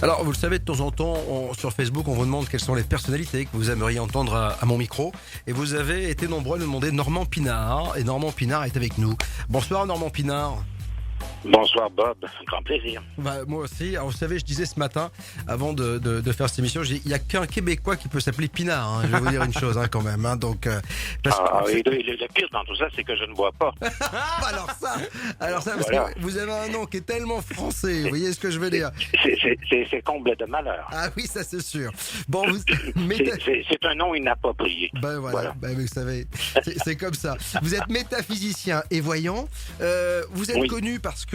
Alors, vous le savez, de temps en temps, sur Facebook, on vous demande quelles sont les personnalités que vous aimeriez entendre à mon micro. Et vous avez été nombreux à nous demander Normand Pinard. Et Normand Pinard est avec nous. Bonsoir Normand Pinard. Bonsoir Bob, grand plaisir. Moi aussi. Alors, vous savez, je disais ce matin, avant de faire cette émission, il n'y a qu'un Québécois qui peut s'appeler Pinard. Je vais vous dire une chose quand même. Donc, et le pire dans tout ça, c'est que je ne bois pas. alors ça, parce Voilà. que vous avez un nom qui est tellement français. Vous voyez ce que je veux dire? C'est comble de malheur. Ah oui, ça c'est sûr. Bon, C'est un nom inapproprié. Ben voilà. Ben, vous savez, c'est comme ça. Vous êtes métaphysicien et voyant. Vous êtes connu parce que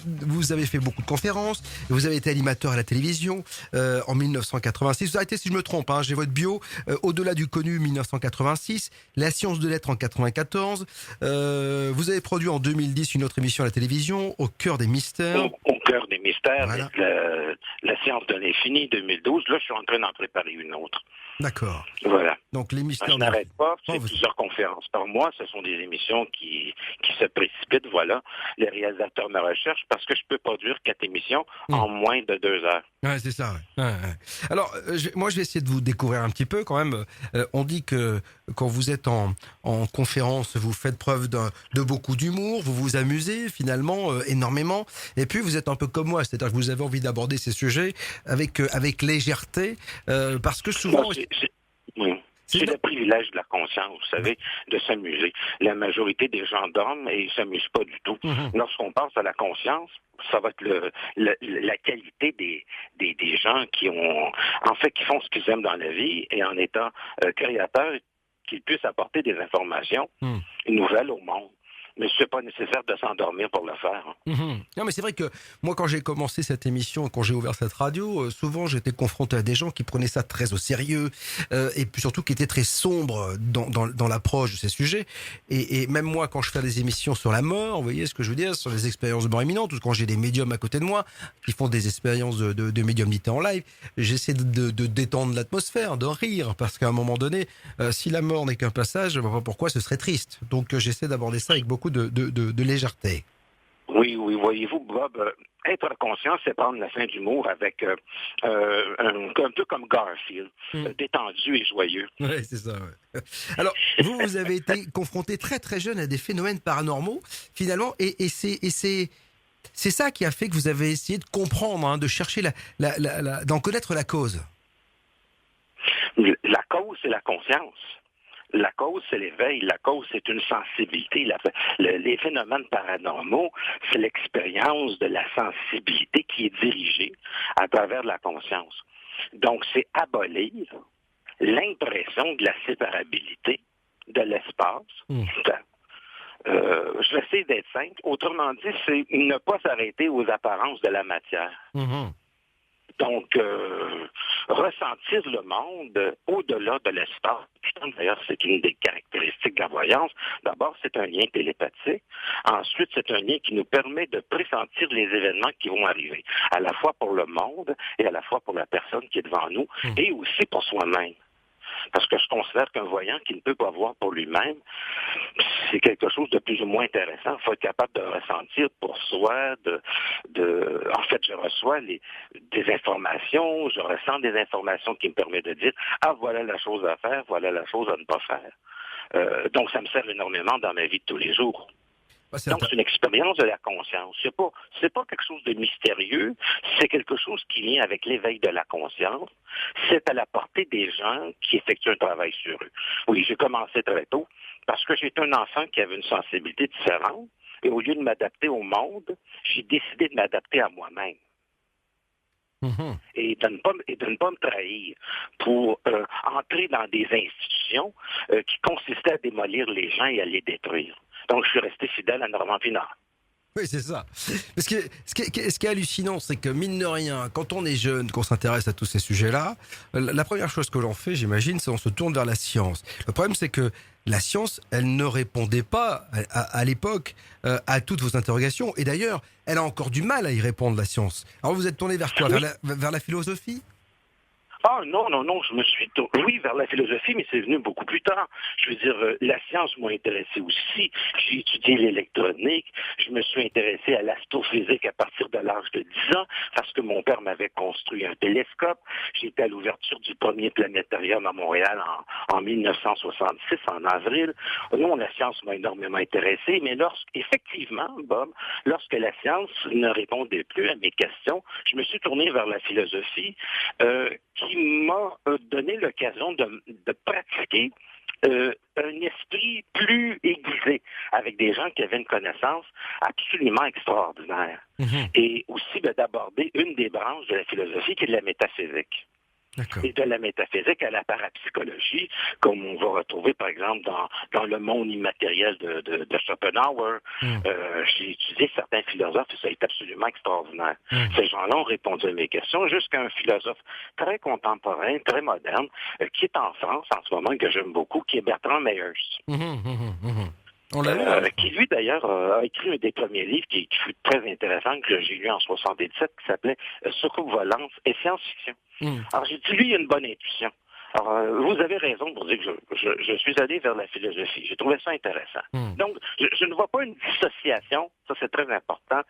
vous avez fait beaucoup de conférences. Vous avez été animateur à la télévision en 1986. Vous arrêtez si je me trompe. J'ai votre bio. Au-delà du connu 1986. La science de l'être en 94. Vous avez produit en 2010 une autre émission à la télévision, Au cœur des mystères. Au cœur des mystères, Voilà. la science de l'infini 2012. Là, je suis en train d'en préparer une autre. D'accord. Voilà. Donc les mystères. Je n'arrête pas, c'est vous- plusieurs conférences par mois, ce sont des émissions qui se précipitent, voilà. Les réalisateurs me recherchent parce que je peux produire 4 émissions en moins de 2 heures. Ouais, c'est ça. Ouais. Alors, moi, je vais essayer de vous découvrir un petit peu quand même. On dit que quand vous êtes en conférence, vous faites preuve de beaucoup d'humour, vous vous amusez finalement énormément. Et puis, vous êtes un peu comme moi, c'est-à-dire que vous avez envie d'aborder ces sujets avec légèreté, parce que souvent... Moi, c'est le privilège de la conscience, vous savez, de s'amuser. La majorité des gens dorment et ils ne s'amusent pas du tout. Lorsqu'on pense à la conscience, ça va être la qualité des gens qui font ce qu'ils aiment dans la vie et en étant créateurs, qu'ils puissent apporter des informations nouvelles au monde. Mais ce n'est pas nécessaire de s'endormir pour le faire. Non, mais c'est vrai que moi, quand j'ai commencé cette émission, quand j'ai ouvert cette radio, souvent j'étais confronté à des gens qui prenaient ça très au sérieux et puis surtout qui étaient très sombres dans l'approche de ces sujets. Et même moi, quand je fais des émissions sur la mort, vous voyez ce que je veux dire, sur les expériences de mort imminente, ou quand j'ai des médiums à côté de moi qui font des expériences de médiumnité en live, j'essaie de détendre l'atmosphère, de rire, parce qu'à un moment donné, si la mort n'est qu'un passage, je ne vois pas pourquoi ce serait triste. Donc j'essaie d'aborder ça avec beaucoup de légèreté. Oui, voyez-vous, Bob, être conscient, c'est prendre la fin d'humour avec un peu comme Garfield, détendu et joyeux. Oui, c'est ça. Ouais. Alors, vous avez été confronté très très jeune à des phénomènes paranormaux, finalement, et c'est ça qui a fait que vous avez essayé de comprendre, de chercher d'en connaître la cause. La cause, c'est la conscience. La cause, c'est l'éveil. La cause, c'est une sensibilité. Les phénomènes paranormaux, c'est l'expérience de la sensibilité qui est dirigée à travers la conscience. Donc, c'est abolir l'impression de la séparabilité de l'espace. Je vais essayer d'être simple. Autrement dit, c'est ne pas s'arrêter aux apparences de la matière. Donc, ressentir le monde au-delà de l'espace. D'ailleurs, c'est une des caractéristiques de la voyance. D'abord, c'est un lien télépathique. Ensuite, c'est un lien qui nous permet de pressentir les événements qui vont arriver, à la fois pour le monde et à la fois pour la personne qui est devant nous, et aussi pour soi-même. Parce que je considère qu'un voyant qui ne peut pas voir pour lui-même, c'est quelque chose de plus ou moins intéressant. Il faut être capable de ressentir pour soi. En fait, je reçois des informations, je ressens des informations qui me permettent de dire « Ah, voilà la chose à faire, voilà la chose à ne pas faire. » Donc, ça me sert énormément dans ma vie de tous les jours. Donc, c'est une expérience de la conscience. C'est pas quelque chose de mystérieux, c'est quelque chose qui vient avec l'éveil de la conscience. C'est à la portée des gens qui effectuent un travail sur eux. Oui, j'ai commencé très tôt parce que j'étais un enfant qui avait une sensibilité différente et au lieu de m'adapter au monde, j'ai décidé de m'adapter à moi-même. Et de ne pas me trahir pour entrer dans des institutions qui consistaient à démolir les gens et à les détruire. Donc, je suis resté fidèle à Normand Pinard. Oui, c'est ça. Parce que ce qui est hallucinant, c'est que mine de rien, quand on est jeune, qu'on s'intéresse à tous ces sujets-là, la première chose que l'on fait, j'imagine, c'est on se tourne vers la science. Le problème, c'est que la science, elle ne répondait pas à l'époque à toutes vos interrogations. Et d'ailleurs, elle a encore du mal à y répondre, la science. Alors vous êtes tourné vers quoi, vers la philosophie ? Ah non, je me suis oui vers la philosophie, mais c'est venu beaucoup plus tard. Je veux dire, la science m'a intéressé aussi. J'ai étudié l'électronique, je me suis intéressé à l'astrophysique à partir de l'âge de 10 ans, parce que mon père m'avait construit un télescope. J'étais à l'ouverture du premier planétarium à Montréal en 1966, en avril. Non, la science m'a énormément intéressé, mais effectivement, Bob, lorsque la science ne répondait plus à mes questions, je me suis tourné vers la philosophie, qui m'a donné l'occasion de pratiquer un esprit plus aiguisé avec des gens qui avaient une connaissance absolument extraordinaire. Mhm. Et aussi d'aborder une des branches de la philosophie qui est de la métaphysique. D'accord. Et de la métaphysique à la parapsychologie, comme on va retrouver, par exemple, dans le monde immatériel de Schopenhauer. J'ai étudié certains philosophes et ça a été absolument extraordinaire. Ces gens-là ont répondu à mes questions jusqu'à un philosophe très contemporain, très moderne, qui est en France en ce moment, que j'aime beaucoup, qui est Bertrand Meyers. On l'a lu. Qui, lui, d'ailleurs, a écrit un des premiers livres qui fut très intéressant, que j'ai lu en 77, qui s'appelait Soucoupe volante et science-fiction. Alors, j'ai dit, lui, il a une bonne intuition. Alors, vous avez raison pour dire que je suis allé vers la philosophie. J'ai trouvé ça intéressant. Donc, je ne vois pas une dissociation, ça c'est très important,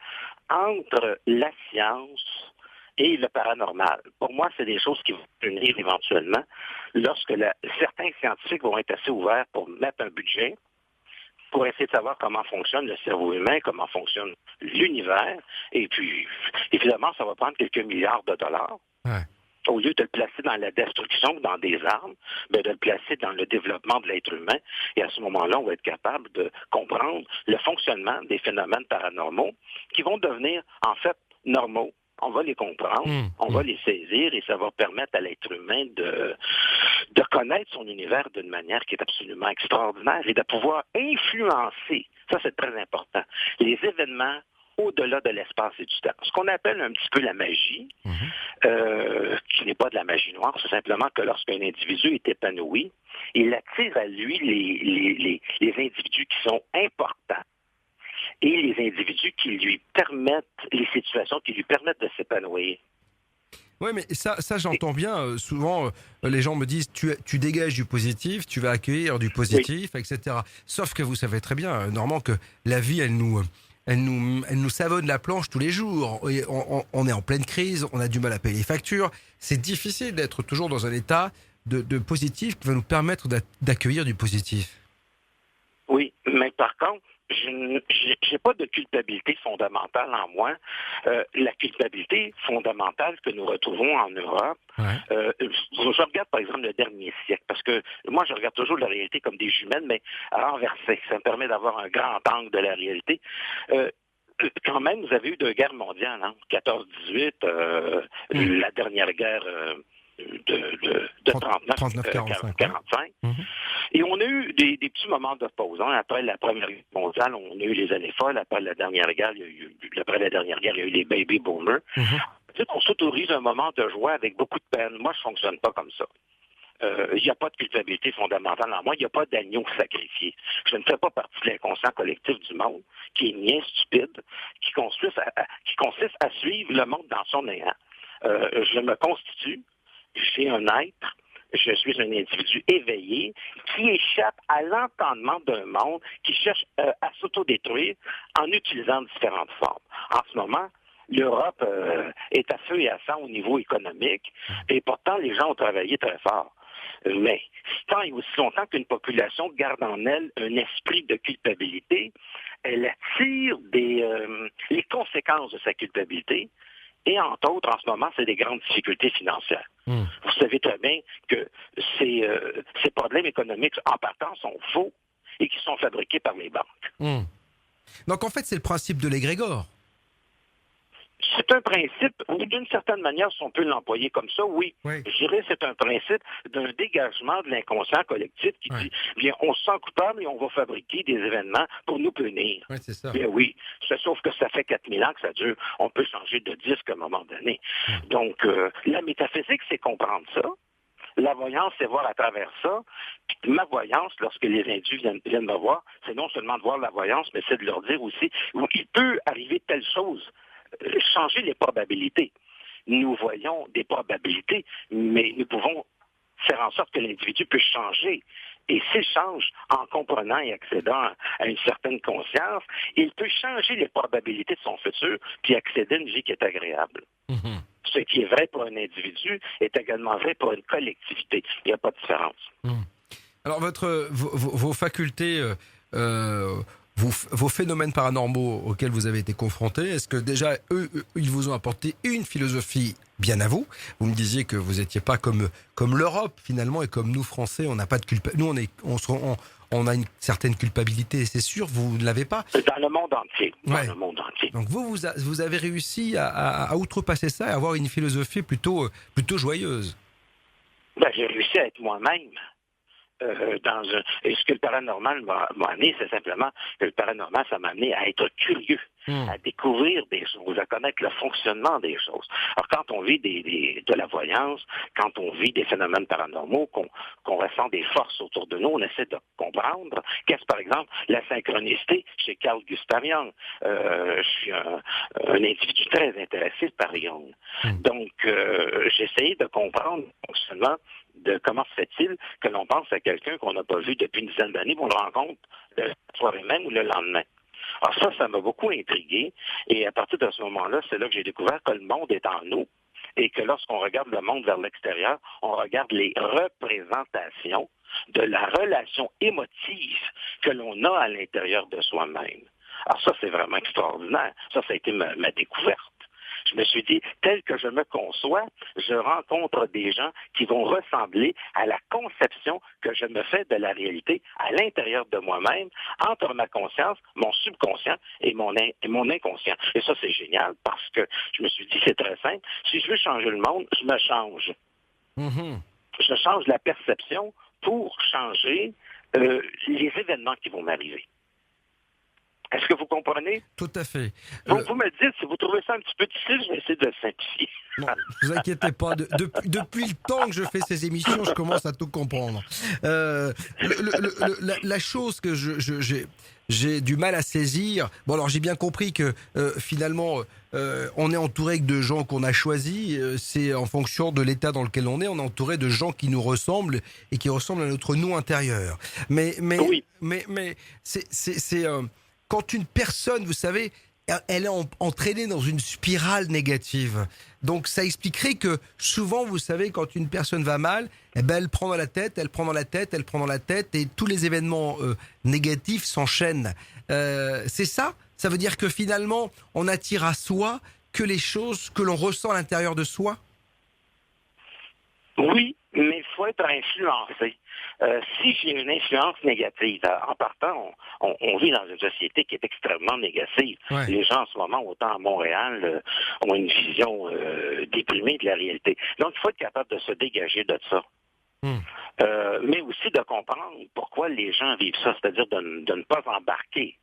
entre la science et le paranormal. Pour moi, c'est des choses qui vont unir éventuellement lorsque certains scientifiques vont être assez ouverts pour mettre un budget pour essayer de savoir comment fonctionne le cerveau humain, comment fonctionne l'univers. Et puis, évidemment, ça va prendre quelques milliards de dollars. Ouais. Au lieu de le placer dans la destruction ou dans des armes, de le placer dans le développement de l'être humain. Et à ce moment-là, on va être capable de comprendre le fonctionnement des phénomènes paranormaux qui vont devenir, en fait, normaux. On va les comprendre, on va les saisir et ça va permettre à l'être humain de connaître son univers d'une manière qui est absolument extraordinaire et de pouvoir influencer, ça c'est très important, les événements au-delà de l'espace et du temps. Ce qu'on appelle un petit peu la magie, qui n'est pas de la magie noire, c'est simplement que lorsqu'un individu est épanoui, il attire à lui les individus qui sont importants et les individus qui lui permettent, les situations qui lui permettent de s'épanouir. Oui, mais ça j'entends bien. Souvent, les gens me disent tu dégages du positif, tu vas accueillir du positif, etc. Sauf que vous savez très bien, Normand, que la vie, elle nous savonne la planche tous les jours. Et on est en pleine crise, on a du mal à payer les factures. C'est difficile d'être toujours dans un état de positif qui va nous permettre d'accueillir du positif. Oui, mais par contre, je n'ai pas de culpabilité fondamentale en moi. La culpabilité fondamentale que nous retrouvons en Europe, je regarde par exemple le dernier siècle, parce que moi je regarde toujours la réalité comme des jumelles, mais renversées. Ça me permet d'avoir un grand angle de la réalité. Quand même, vous avez eu deux guerres mondiales, hein? 14-18, la dernière guerre de 39-45. Et on a eu des petits moments de pause. Hein. Après la Première Guerre mondiale, on a eu les années folles. Après la dernière guerre, il y a eu les baby boomers. On s'autorise un moment de joie avec beaucoup de peine. Moi, je ne fonctionne pas comme ça. Il n'y a pas de culpabilité fondamentale en moi. Il n'y a pas d'agneau sacrifié. Je ne fais pas partie de l'inconscient collectif du monde, qui est bien stupide, qui consiste à suivre le monde dans son néant. Je me constitue. Je suis un être. Je suis un individu éveillé qui échappe à l'entendement d'un monde qui cherche à s'autodétruire en utilisant différentes formes. En ce moment, l'Europe est à feu et à sang au niveau économique et pourtant les gens ont travaillé très fort. Mais tant et aussi longtemps qu'une population garde en elle un esprit de culpabilité, elle attire les conséquences de sa culpabilité. Et entre autres, en ce moment, c'est des grandes difficultés financières. Vous savez très bien que ces problèmes économiques, en partant, sont faux et qui sont fabriqués par les banques. Donc en fait, c'est le principe de l'égrégore. C'est un principe, ou d'une certaine manière, si on peut l'employer comme ça, oui. Je dirais que c'est un principe d'un dégagement de l'inconscient collectif qui dit, bien, on se sent coupable et on va fabriquer des événements pour nous punir. C'est ça. Bien oui, sauf que ça fait 4000 ans que ça dure. On peut changer de disque à un moment donné. Donc, la métaphysique, c'est comprendre ça. La voyance, c'est voir à travers ça. Puis ma voyance, lorsque les individus viennent me voir, c'est non seulement de voir la voyance, mais c'est de leur dire aussi qu'il peut arriver telle chose. Changer les probabilités. nous voyons des probabilités, mais nous pouvons faire en sorte que l'individu puisse changer. Et s'il change en comprenant et accédant à une certaine conscience, il peut changer les probabilités de son futur puis accéder à une vie qui est agréable. Mm-hmm. Ce qui est vrai pour un individu est également vrai pour une collectivité. Il n'y a pas de différence. Alors, vos facultés, vos phénomènes paranormaux auxquels vous avez été confrontés, est-ce que déjà, eux, ils vous ont apporté une philosophie bien à vous? Vous me disiez que vous n'étiez pas comme l'Europe, finalement, et comme nous, Français, on n'a pas de culpabilité. Nous, on a une certaine culpabilité, c'est sûr, vous ne l'avez pas. Dans le monde entier. Dans le monde entier. Donc vous avez réussi à outrepasser ça et à avoir une philosophie plutôt joyeuse. J'ai réussi à être moi-même. Et ce que le paranormal m'a amené, c'est simplement que le paranormal, ça m'a amené à être curieux, à découvrir des choses, à connaître le fonctionnement des choses. Alors, quand on vit de la voyance, quand on vit des phénomènes paranormaux, qu'on ressent des forces autour de nous, on essaie de comprendre. Qu'est-ce, par exemple, la synchronicité chez Carl Gustav Jung? Je suis un individu très intéressé par Jung. Donc, j'ai essayé de comprendre le fonctionnement de comment se fait-il que l'on pense à quelqu'un qu'on n'a pas vu depuis une dizaine d'années, qu'on le rencontre le soir même ou le lendemain. Alors ça m'a beaucoup intrigué. Et à partir de ce moment-là, c'est là que j'ai découvert que le monde est en nous et que lorsqu'on regarde le monde vers l'extérieur, on regarde les représentations de la relation émotive que l'on a à l'intérieur de soi-même. Alors ça, c'est vraiment extraordinaire. Ça a été ma découverte. Je me suis dit, tel que je me conçois, je rencontre des gens qui vont ressembler à la conception que je me fais de la réalité à l'intérieur de moi-même, entre ma conscience, mon subconscient et mon inconscient. Et ça, c'est génial parce que je me suis dit, c'est très simple. Si je veux changer le monde, je me change. Mm-hmm. Je change la perception pour changer les événements qui vont m'arriver. Est-ce que vous comprenez? Tout à fait. Donc, vous me dites, si vous trouvez ça un petit peu difficile, je vais essayer de le simplifier. Non, ne vous inquiétez pas. Depuis le temps que je fais ces émissions, je commence à tout comprendre. La chose que j'ai du mal à saisir... Bon, alors j'ai bien compris que finalement, on est entouré de gens qu'on a choisis. C'est en fonction de l'état dans lequel on est entouré de gens qui nous ressemblent et qui ressemblent à notre nous intérieur. Mais c'est quand une personne, vous savez, elle est entraînée dans une spirale négative. Donc ça expliquerait que souvent, vous savez, quand une personne va mal, elle prend dans la tête, et tous les événements négatifs s'enchaînent. C'est ça? Ça veut dire que finalement, on attire à soi que les choses que l'on ressent à l'intérieur de soi? Oui, mais il faut être influencé. Si j'ai une influence négative, en partant, on vit dans une société qui est extrêmement négative. Ouais. Les gens en ce moment, autant à Montréal, ont une vision déprimée de la réalité. Donc, il faut être capable de se dégager de ça. Mais aussi de comprendre pourquoi les gens vivent ça, c'est-à-dire de ne pas embarquer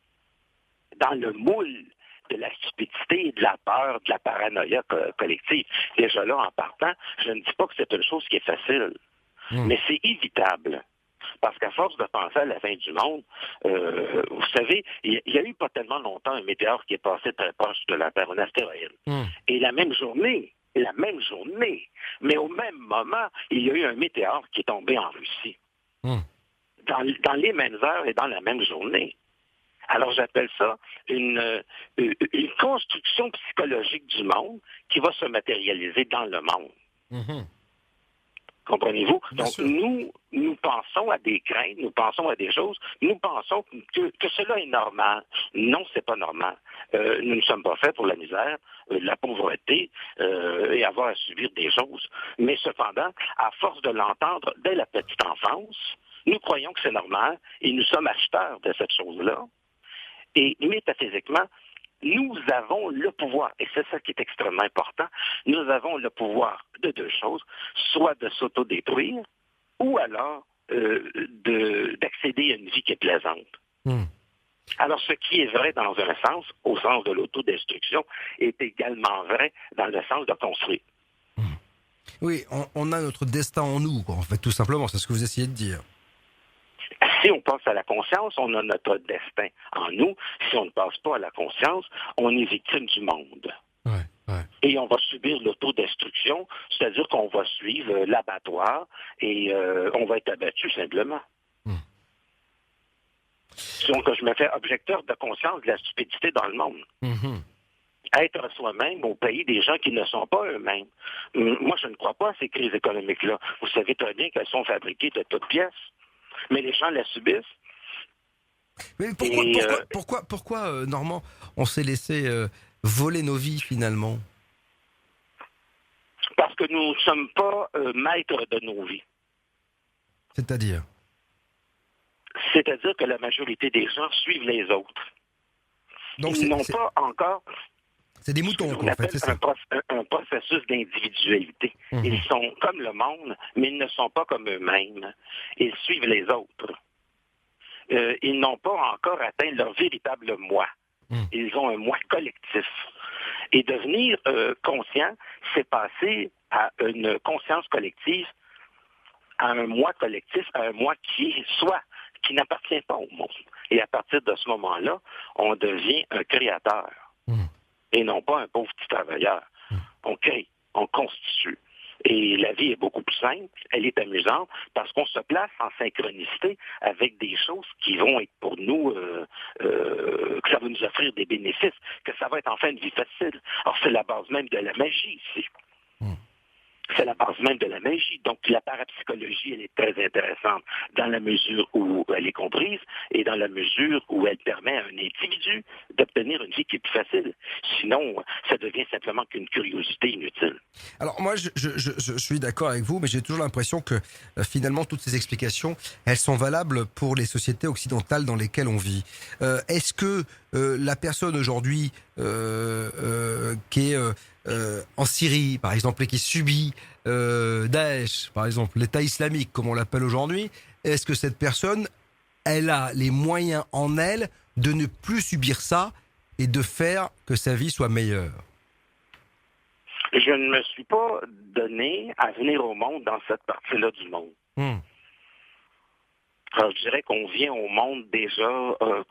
dans le moule de la stupidité, de la peur, de la paranoïa collective. Déjà là, en partant, je ne dis pas que c'est une chose qui est facile, mais c'est évitable. Parce qu'à force de penser à la fin du monde, vous savez, il y a eu pas tellement longtemps un météore qui est passé très proche de la Terre, un astéroïde. Et la même journée, mais au même moment, il y a eu un météore qui est tombé en Russie. Dans les mêmes heures et dans la même journée. Alors, j'appelle ça une construction psychologique du monde qui va se matérialiser dans le monde. Comprenez-vous? Donc, nous pensons à des craintes, nous pensons à des choses, nous pensons que cela est normal. Non, c'est pas normal. Nous ne sommes pas faits pour la misère, la pauvreté et avoir à subir des choses. Mais cependant, à force de l'entendre dès la petite enfance, nous croyons que c'est normal et nous sommes acheteurs de cette chose-là. Et métaphysiquement, nous avons le pouvoir, et c'est ça qui est extrêmement important, nous avons le pouvoir de deux choses, soit de s'autodétruire, ou alors d'accéder à une vie qui est plaisante. Alors, ce qui est vrai dans un sens, au sens de l'autodestruction, est également vrai dans le sens de construire. Oui, on a notre destin en nous, quoi, en fait, tout simplement, c'est ce que vous essayez de dire. Si on passe à la conscience, on a notre destin en nous. Si on ne passe pas à la conscience, on est victime du monde. Ouais. Et on va subir l'autodestruction, c'est-à-dire qu'on va suivre l'abattoir et on va être abattu simplement. Donc, je me fais objecteur de conscience de la stupidité dans le monde. Être soi-même au pays des gens qui ne sont pas eux-mêmes. Moi, je ne crois pas à ces crises économiques-là. Vous savez très bien qu'elles sont fabriquées de toutes pièces, mais les gens la subissent. Mais pourquoi, Normand, on s'est laissé voler nos vies finalement? Parce que nous ne sommes pas maîtres de nos vies. C'est-à-dire? C'est-à-dire que la majorité des gens suivent les autres. Donc ils n'ont pas encore... C'est des moutons, quoi, en fait, c'est ça. Un processus d'individualité. Ils sont comme le monde, mais ils ne sont pas comme eux-mêmes. Ils suivent les autres. Ils n'ont pas encore atteint leur véritable moi. Ils ont un moi collectif. Et devenir conscient, c'est passer à une conscience collective, à un moi collectif, à un moi qui est soi, qui n'appartient pas au monde. Et à partir de ce moment-là, on devient un créateur. Et non pas un pauvre petit travailleur. On crée, on constitue. Et la vie est beaucoup plus simple, elle est amusante, parce qu'on se place en synchronicité avec des choses qui vont être pour nous, que ça va nous offrir des bénéfices, que ça va être enfin une vie facile. Alors c'est la base même de la magie ici. C'est la base même de la magie. Donc, la parapsychologie, elle est très intéressante dans la mesure où elle est comprise et dans la mesure où elle permet à un individu d'obtenir une vie qui est plus facile. Sinon, ça devient simplement qu'une curiosité inutile. Alors, moi, je suis d'accord avec vous, mais j'ai toujours l'impression que, finalement, toutes ces explications, elles sont valables pour les sociétés occidentales dans lesquelles on vit. Est-ce que la personne aujourd'hui qui est en Syrie, par exemple, et qui subit Daesh, par exemple, l'État islamique, comme on l'appelle aujourd'hui, est-ce que cette personne, elle a les moyens en elle de ne plus subir ça et de faire que sa vie soit meilleure? Je ne me suis pas donné à venir au monde dans cette partie-là du monde. Alors, je dirais qu'on vient au monde déjà,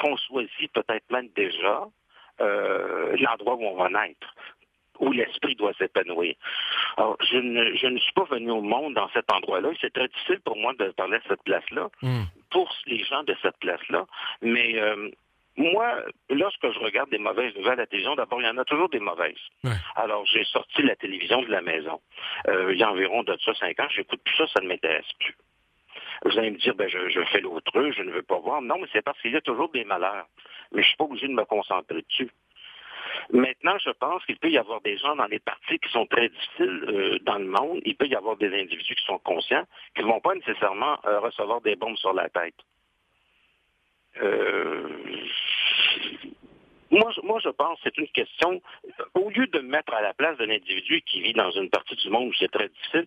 qu'on choisit peut-être même déjà l'endroit où on va naître, où l'esprit doit s'épanouir. Alors, je ne suis pas venu au monde dans cet endroit-là. C'est très difficile pour moi de parler de cette place-là, pour les gens de cette place-là. Mais moi, lorsque je regarde des mauvaises nouvelles à la télévision, d'abord, il y en a toujours des mauvaises. Ouais. Alors, j'ai sorti la télévision de la maison. Il y a environ de ça 5 ans, j'écoute plus ça, ça ne m'intéresse plus. Vous allez me dire, je fais l'autre, je ne veux pas voir. Non, mais c'est parce qu'il y a toujours des malheurs. Mais je ne suis pas obligé de me concentrer dessus. Maintenant, je pense qu'il peut y avoir des gens dans les partis qui sont très difficiles dans le monde. Il peut y avoir des individus qui sont conscients, qui ne vont pas nécessairement recevoir des bombes sur la tête. Moi, je pense que c'est une question, au lieu de me mettre à la place d'un individu qui vit dans une partie du monde où c'est très difficile,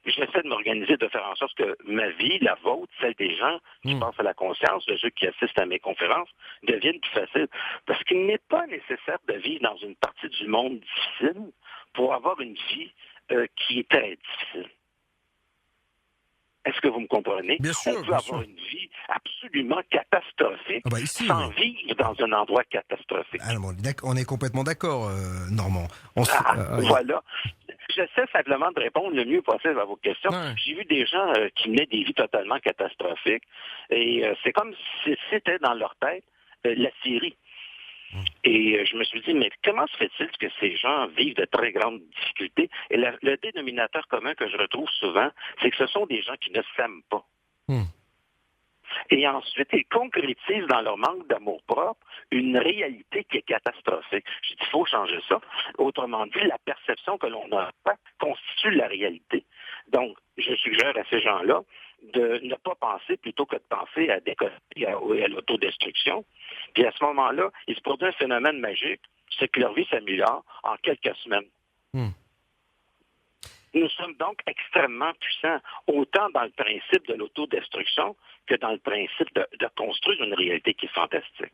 j'essaie de m'organiser, de faire en sorte que ma vie, la vôtre, celle des gens qui pensent à la conscience, de ceux qui assistent à mes conférences, devienne plus facile. Parce qu'il n'est pas nécessaire de vivre dans une partie du monde difficile pour avoir une vie qui est très difficile. Est-ce que vous me comprenez? Bien sûr, on peut avoir une vie absolument catastrophique sans vivre dans un endroit catastrophique. Ah, on est complètement d'accord, Normand. Voilà. J'essaie simplement de répondre le mieux possible à vos questions. Ouais. J'ai vu des gens qui menaient des vies totalement catastrophiques. Et c'est comme si c'était dans leur tête la Syrie. Et je me suis dit, mais comment se fait-il que ces gens vivent de très grandes difficultés? Et le dénominateur commun que je retrouve souvent, c'est que ce sont des gens qui ne s'aiment pas. Et ensuite, ils concrétisent dans leur manque d'amour-propre une réalité qui est catastrophique. Je dis, il faut changer ça. Autrement dit, la perception que l'on a constitue la réalité. Donc, je suggère à ces gens-là de ne pas penser plutôt que de penser à décoller à l'autodestruction. Puis à ce moment-là, il se produit un phénomène magique, c'est que leur vie s'améliore en quelques semaines. Nous sommes donc extrêmement puissants, autant dans le principe de l'autodestruction que dans le principe de construire une réalité qui est fantastique.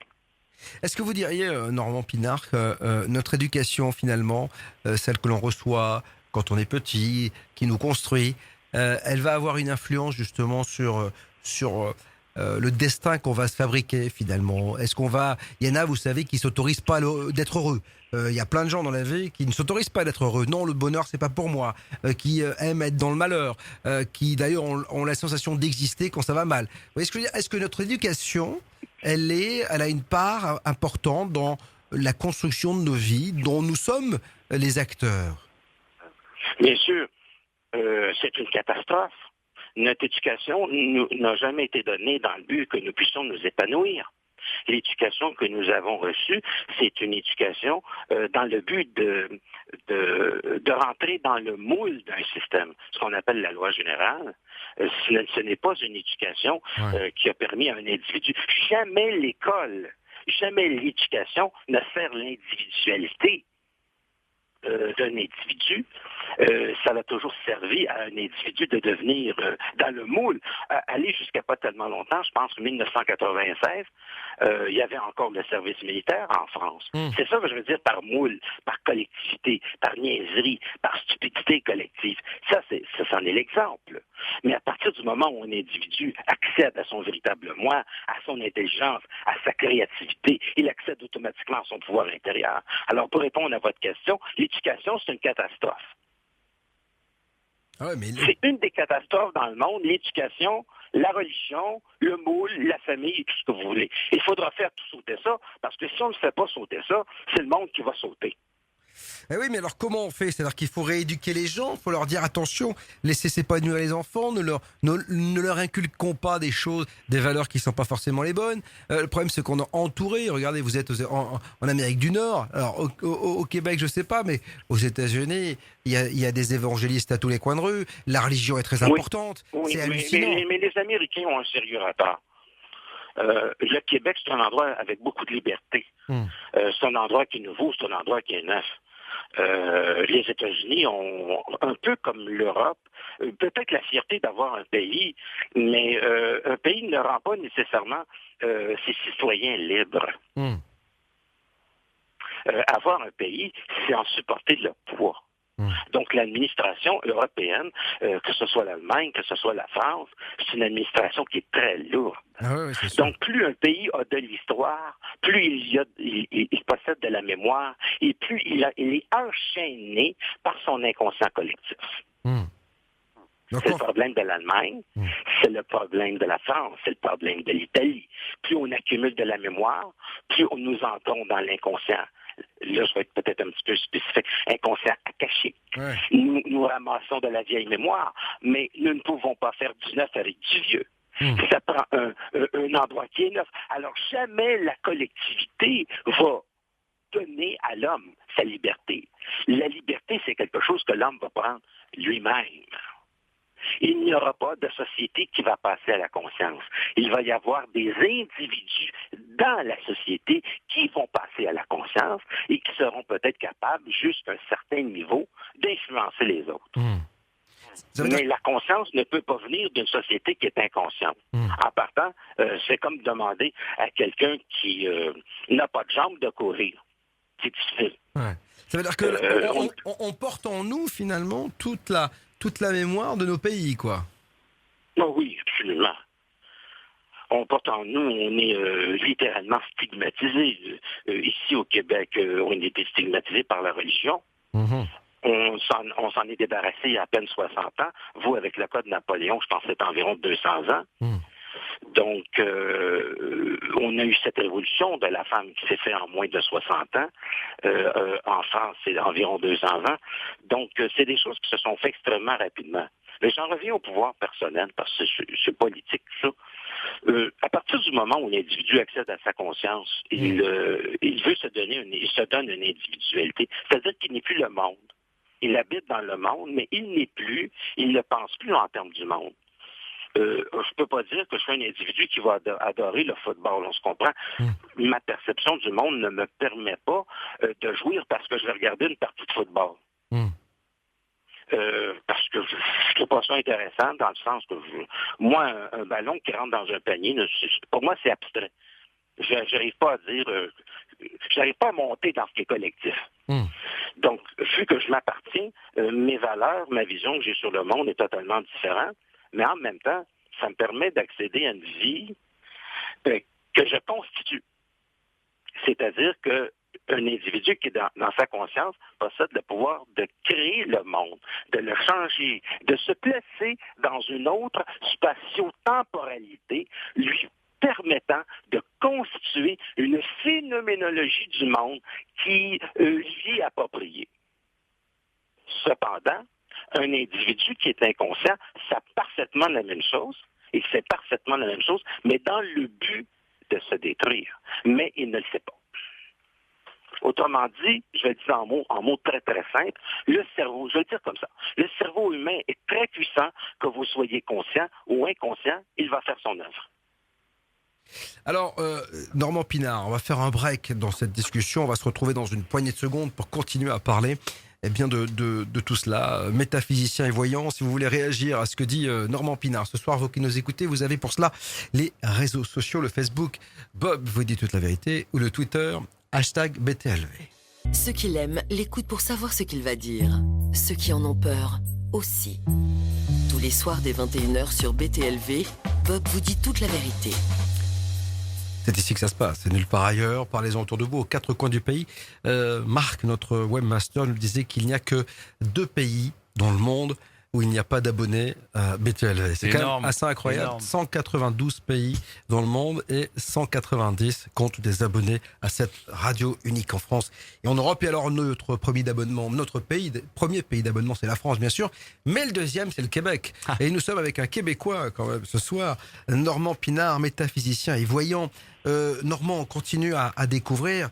Est-ce que vous diriez, Normand Pinard, que notre éducation, finalement, celle que l'on reçoit quand on est petit, qui nous construit, elle va avoir une influence justement sur le destin qu'on va se fabriquer finalement? Est-ce qu'on va... Il y en a, vous savez, qui s'autorisent pas d'être heureux. Il y a plein de gens dans la vie qui ne s'autorisent pas d'être heureux. Non, le bonheur, c'est pas pour moi. Qui aiment être dans le malheur. Qui d'ailleurs ont la sensation d'exister quand ça va mal. Vous voyez ce que je veux dire? Est-ce que notre éducation, elle a une part importante dans la construction de nos vies, dont nous sommes les acteurs? Bien sûr, c'est une catastrophe. Notre éducation n'a jamais été donnée dans le but que nous puissions nous épanouir. L'éducation que nous avons reçue, c'est une éducation dans le but de rentrer dans le moule d'un système, ce qu'on appelle la loi générale. Ce n'est pas une éducation qui a permis à un individu. Jamais l'école, jamais l'éducation ne sert l'individualité d'un individu. Ça a toujours servi à un individu de devenir dans le moule. Aller jusqu'à pas tellement longtemps, je pense que 1996, il y avait encore le service militaire en France. C'est ça que je veux dire par moule, par collectivité, par niaiserie, par stupidité collective. Ça, c'en est l'exemple. Mais à partir du moment où un individu accède à son véritable moi, à son intelligence, à sa créativité, il accède automatiquement à son pouvoir intérieur. Alors, pour répondre à votre question, l'éducation, c'est une catastrophe. Ah ouais, mais... C'est une des catastrophes dans le monde, l'éducation, la religion, le moule, la famille, tout ce que vous voulez. Il faudra faire tout sauter ça, parce que si on ne fait pas sauter ça, c'est le monde qui va sauter. Eh oui, mais alors comment on fait? C'est-à-dire qu'il faut rééduquer les gens, il faut leur dire attention, laissez s'épanouir les enfants, ne leur inculquons pas des choses, des valeurs qui ne sont pas forcément les bonnes. Le problème, c'est qu'on est entouré. Regardez, vous êtes en Amérique du Nord. Alors au Québec, je sais pas, mais aux États-Unis, il y a des évangélistes à tous les coins de rue. La religion est très importante. Oui, c'est hallucinant. mais les Américains ont un sérieux retard. Le Québec, c'est un endroit avec beaucoup de liberté. C'est un endroit qui est nouveau, c'est un endroit qui est neuf. Les États-Unis ont, un peu comme l'Europe, peut-être la fierté d'avoir un pays, mais un pays ne rend pas nécessairement ses citoyens libres. Avoir un pays, c'est en supporter le poids. Donc, l'administration européenne, que ce soit l'Allemagne, que ce soit la France, c'est une administration qui est très lourde. Donc, plus un pays a de l'histoire, plus il possède de la mémoire, et plus il est enchaîné par son inconscient collectif. C'est le problème de l'Allemagne, c'est le problème de la France, c'est le problème de l'Italie. Plus on accumule de la mémoire, plus on nous entombe dans l'inconscient. Là, je vais être peut-être un petit peu spécifique, inconscient à cacher. Nous ramassons de la vieille mémoire, mais nous ne pouvons pas faire du neuf avec du vieux. Ça prend un endroit qui est neuf. Alors, jamais la collectivité va donner à l'homme sa liberté. La liberté, c'est quelque chose que l'homme va prendre lui-même. Il n'y aura pas de société qui va passer à la conscience. Il va y avoir des individus dans la société qui vont passer à la conscience et qui seront peut-être capables, jusqu'à un certain niveau, d'influencer les autres. Mais la conscience ne peut pas venir d'une société qui est inconsciente. En partant, c'est comme demander à quelqu'un qui n'a pas de jambes de courir. C'est difficile. Ça veut dire que on porte en nous, finalement, toute la mémoire de nos pays, quoi. Oh oui, absolument. On porte en nous, on est littéralement stigmatisé. Ici, au Québec, on a été stigmatisé par la religion. On s'en est débarrassé il y a à peine 60 ans. Vous, avec le code Napoléon, je pense que c'est environ 200 ans. Donc, on a eu cette révolution de la femme qui s'est faite en moins de 60 ans. En France, c'est environ 220. Donc, c'est des choses qui se sont faites extrêmement rapidement. Mais j'en reviens au pouvoir personnel, parce que c'est politique, ça. À partir du moment où l'individu accède à sa conscience, il veut il se donne une individualité. C'est-à-dire qu'il n'est plus le monde. Il habite dans le monde, mais il ne pense plus en termes du monde. Je ne peux pas dire que je suis un individu qui va adorer le football, on se comprend. Ma perception du monde ne me permet pas de jouir parce que je vais regarder une partie de football. Parce que je ne trouve pas ça intéressant, dans le sens que moi, un ballon qui rentre dans un panier, pour moi, c'est abstrait. J'arrive pas à dire, j'arrive pas à monter dans ce qui est collectif. Donc, vu que je m'appartiens, mes valeurs, ma vision que j'ai sur le monde est totalement différente, mais en même temps, ça me permet d'accéder à une vie que je constitue. C'est-à-dire que un individu qui est dans sa conscience possède le pouvoir de créer le monde, de le changer, de se placer dans une autre spatio-temporalité, lui permettant de constituer une phénoménologie du monde qui lui est appropriée. Cependant, un individu qui est inconscient sait parfaitement la même chose, et fait parfaitement la même chose, mais dans le but de se détruire. Mais il ne le sait pas. Autrement dit, je vais le dire en mots très très simples, le cerveau, je vais le dire comme ça, le cerveau humain est très puissant, que vous soyez conscient ou inconscient, il va faire son œuvre. Alors, Normand Pinard, on va faire un break dans cette discussion, on va se retrouver dans une poignée de secondes pour continuer à parler de tout cela, métaphysicien et voyant. Si vous voulez réagir à ce que dit Normand Pinard ce soir, vous qui nous écoutez, vous avez pour cela les réseaux sociaux, le Facebook Bob vous dit toute la vérité, ou le Twitter #BTLV. Ceux qui l'aiment l'écoutent pour savoir ce qu'il va dire. Ceux qui en ont peur aussi. Tous les soirs dès 21h sur BTLV, Bob vous dit toute la vérité. C'est ici que ça se passe, c'est nulle part ailleurs. Parlez-en autour de vous, aux 4 coins du pays. Marc, notre webmaster, nous disait qu'il n'y a que 2 pays dans le monde où il n'y a pas d'abonnés à BTLV. C'est quand même assez incroyable. Énorme. 192 pays dans le monde et 190 comptent des abonnés à cette radio unique en France et en Europe. Et alors notre premier pays d'abonnement, c'est la France bien sûr, mais le deuxième c'est le Québec. Et nous sommes avec un Québécois quand même ce soir, Normand Pinard, métaphysicien et voyant. Normand, on continue à découvrir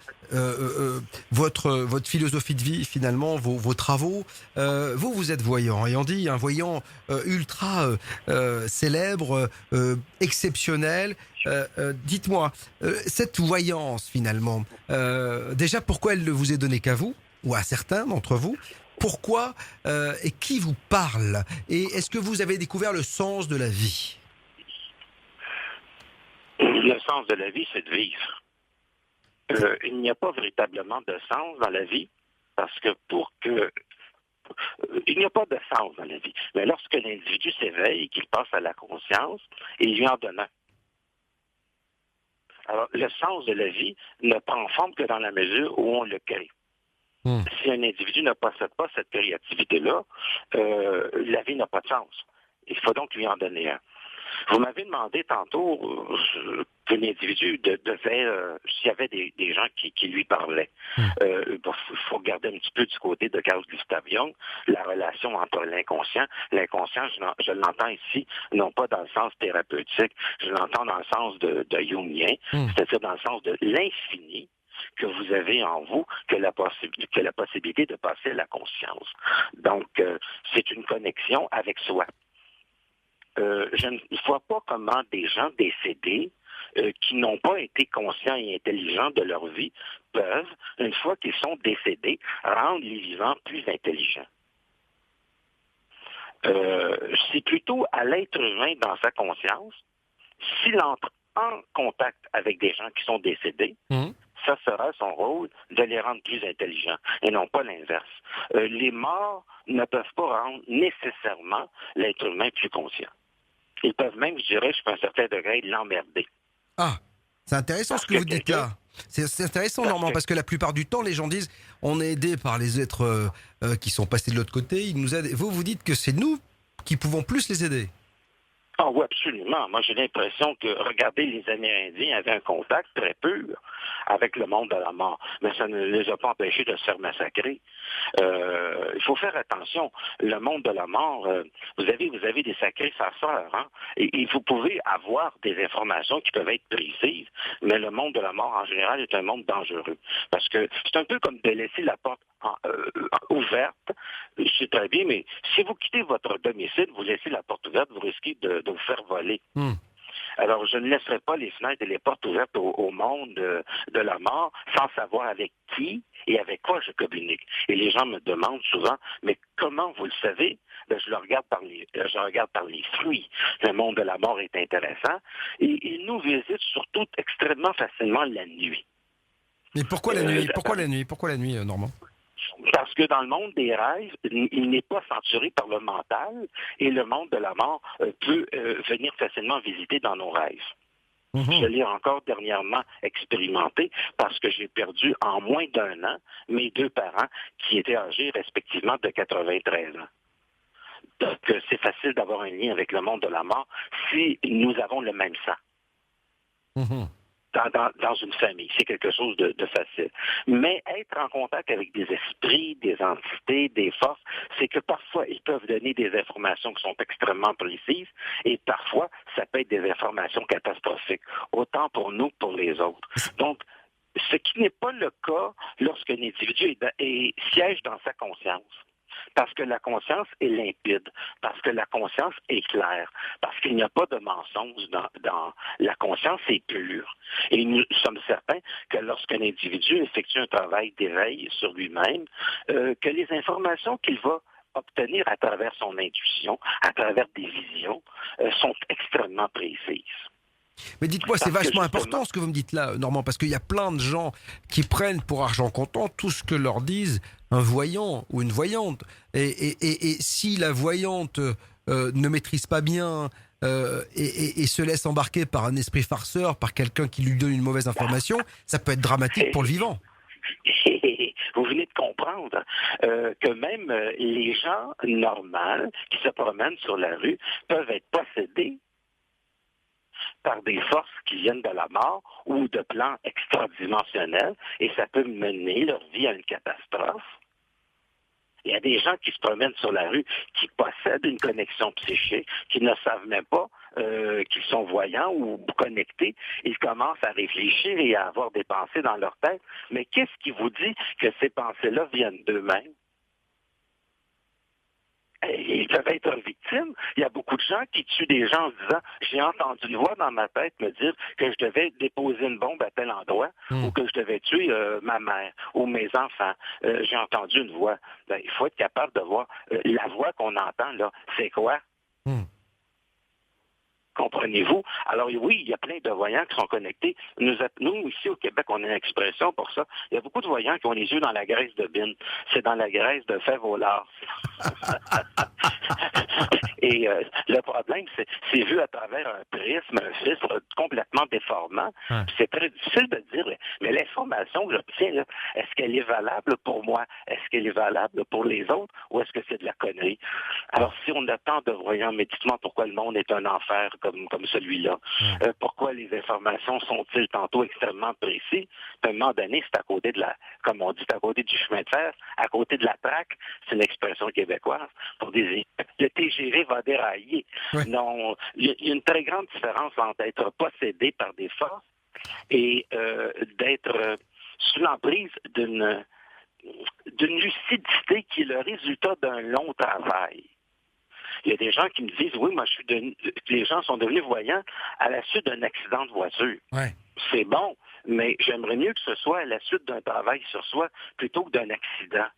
votre philosophie de vie, finalement, vos travaux. Vous êtes voyant, et on dit un voyant ultra célèbre, exceptionnel. Dites-moi, cette voyance, finalement, déjà, pourquoi elle ne vous est donnée qu'à vous, ou à certains d'entre vous? Pourquoi et qui vous parle? Et est-ce que vous avez découvert le sens de la vie? Le sens de la vie, c'est de vivre. Il n'y a pas véritablement de sens dans la vie, parce que il n'y a pas de sens dans la vie. Mais lorsque l'individu s'éveille, qu'il passe à la conscience, il lui en donne un. Alors, le sens de la vie ne prend forme que dans la mesure où on le crée. Si un individu ne possède pas cette créativité-là, la vie n'a pas de sens. Il faut donc lui en donner un. Vous m'avez demandé tantôt que l'individu devait, s'il y avait des gens qui lui parlaient. Il faut regarder un petit peu du côté de Carl Gustav Jung, la relation entre l'inconscient. L'inconscient, je l'entends ici, non pas dans le sens thérapeutique, je l'entends dans le sens de jungien, c'est-à-dire dans le sens de l'infini que vous avez en vous, que la possibilité de passer à la conscience. Donc, c'est une connexion avec soi. Je ne vois pas comment des gens décédés qui n'ont pas été conscients et intelligents de leur vie peuvent, une fois qu'ils sont décédés, rendre les vivants plus intelligents. C'est plutôt à l'être humain dans sa conscience, s'il entre en contact avec des gens qui sont décédés, ça sera son rôle de les rendre plus intelligents, et non pas l'inverse. Les morts ne peuvent pas rendre nécessairement l'être humain plus conscient. Ils peuvent même, je dirais, jusqu'à un certain degré, l'emmerder. Ah, c'est intéressant ce que vous dites là. C'est intéressant, Normand, parce que la plupart du temps, les gens disent on est aidé par les êtres qui sont passés de l'autre côté, ils nous aident. Vous dites que c'est nous qui pouvons plus les aider. Ah oui, absolument. Moi, j'ai l'impression que, regardez, les Amérindiens avaient un contact très pur avec le monde de la mort, mais ça ne les a pas empêchés de se faire massacrer. Il faut faire attention. Le monde de la mort, vous avez des sacrés farceurs, hein? Et vous pouvez avoir des informations qui peuvent être précises, mais le monde de la mort, en général, est un monde dangereux. Parce que c'est un peu comme de laisser la porte ouverte. C'est très bien, mais si vous quittez votre domicile, vous laissez la porte ouverte, vous risquez de vous faire voler. Alors, je ne laisserai pas les fenêtres et les portes ouvertes au monde de la mort sans savoir avec qui et avec quoi je communique. Et les gens me demandent souvent, mais comment vous le savez? Ben, je regarde par les fruits. Le monde de la mort est intéressant. Et il nous visite surtout extrêmement facilement la nuit. Mais pourquoi la nuit? Pourquoi la nuit, Normand? Parce que dans le monde des rêves, il n'est pas censuré par le mental et le monde de la mort peut venir facilement visiter dans nos rêves. Je l'ai encore dernièrement expérimenté parce que j'ai perdu en moins d'1 an mes 2 parents qui étaient âgés respectivement de 93 ans. Donc, c'est facile d'avoir un lien avec le monde de la mort si nous avons le même sang. Dans une famille. C'est quelque chose de facile. Mais être en contact avec des esprits, des entités, des forces, c'est que parfois, ils peuvent donner des informations qui sont extrêmement précises et parfois, ça peut être des informations catastrophiques, autant pour nous que pour les autres. Donc, ce qui n'est pas le cas lorsqu'un individu siège dans sa conscience. Parce que la conscience est limpide, parce que la conscience est claire, parce qu'il n'y a pas de mensonge dans la conscience est pure. Et nous sommes certains que lorsqu'un individu effectue un travail d'éveil sur lui-même, que les informations qu'il va obtenir à travers son intuition, à travers des visions, sont extrêmement précises. Mais dites-moi, c'est vachement important ce que vous me dites là, Normand, parce qu'il y a plein de gens qui prennent pour argent comptant tout ce que leur disent un voyant ou une voyante. Et si la voyante ne maîtrise pas bien et se laisse embarquer par un esprit farceur, par quelqu'un qui lui donne une mauvaise information, ça peut être dramatique pour le vivant. Vous venez de comprendre que même les gens normaux qui se promènent sur la rue peuvent être possédés par des forces qui viennent de la mort ou de plans extradimensionnels, et ça peut mener leur vie à une catastrophe. Il y a des gens qui se promènent sur la rue qui possèdent une connexion psychique, qui ne savent même pas qu'ils sont voyants ou connectés. Ils commencent à réfléchir et à avoir des pensées dans leur tête. Mais qu'est-ce qui vous dit que ces pensées-là viennent d'eux-mêmes? Ils peuvent être victimes. Il y a beaucoup de gens qui tuent des gens en se disant « J'ai entendu une voix dans ma tête me dire que je devais déposer une bombe à tel endroit ou que je devais tuer ma mère ou mes enfants. J'ai entendu une voix. » Il faut être capable de voir la voix qu'on entend, là, c'est quoi? Comprenez-vous? Alors oui, il y a plein de voyants qui sont connectés. Nous, ici au Québec, on a une expression pour ça. Il y a beaucoup de voyants qui ont les yeux dans la graisse de bine. C'est dans la graisse de fève au lard. Et le problème, c'est vu à travers un prisme, un filtre complètement déformant. C'est très difficile de dire, mais l'information que j'obtiens, là, est-ce qu'elle est valable pour moi? Est-ce qu'elle est valable pour les autres? Ou est-ce que c'est de la connerie? Alors, si on a tant de voyants, mais dites-moi pourquoi le monde est un enfer comme celui-là. Pourquoi les informations sont-ils tantôt extrêmement précis? À un moment donné, c'est à côté de comme on dit, c'est à côté du chemin de fer, à côté de la traque, c'est une expression québécoise, pour dire le TGV va dérailler. Non, il y a une très grande différence entre être possédé par des forces et d'être sous l'emprise d'une lucidité qui est le résultat d'un long travail. Il y a des gens qui me disent, oui, moi, les gens sont devenus voyants à la suite d'un accident de voiture. C'est bon, mais j'aimerais mieux que ce soit à la suite d'un travail sur soi plutôt que d'un accident.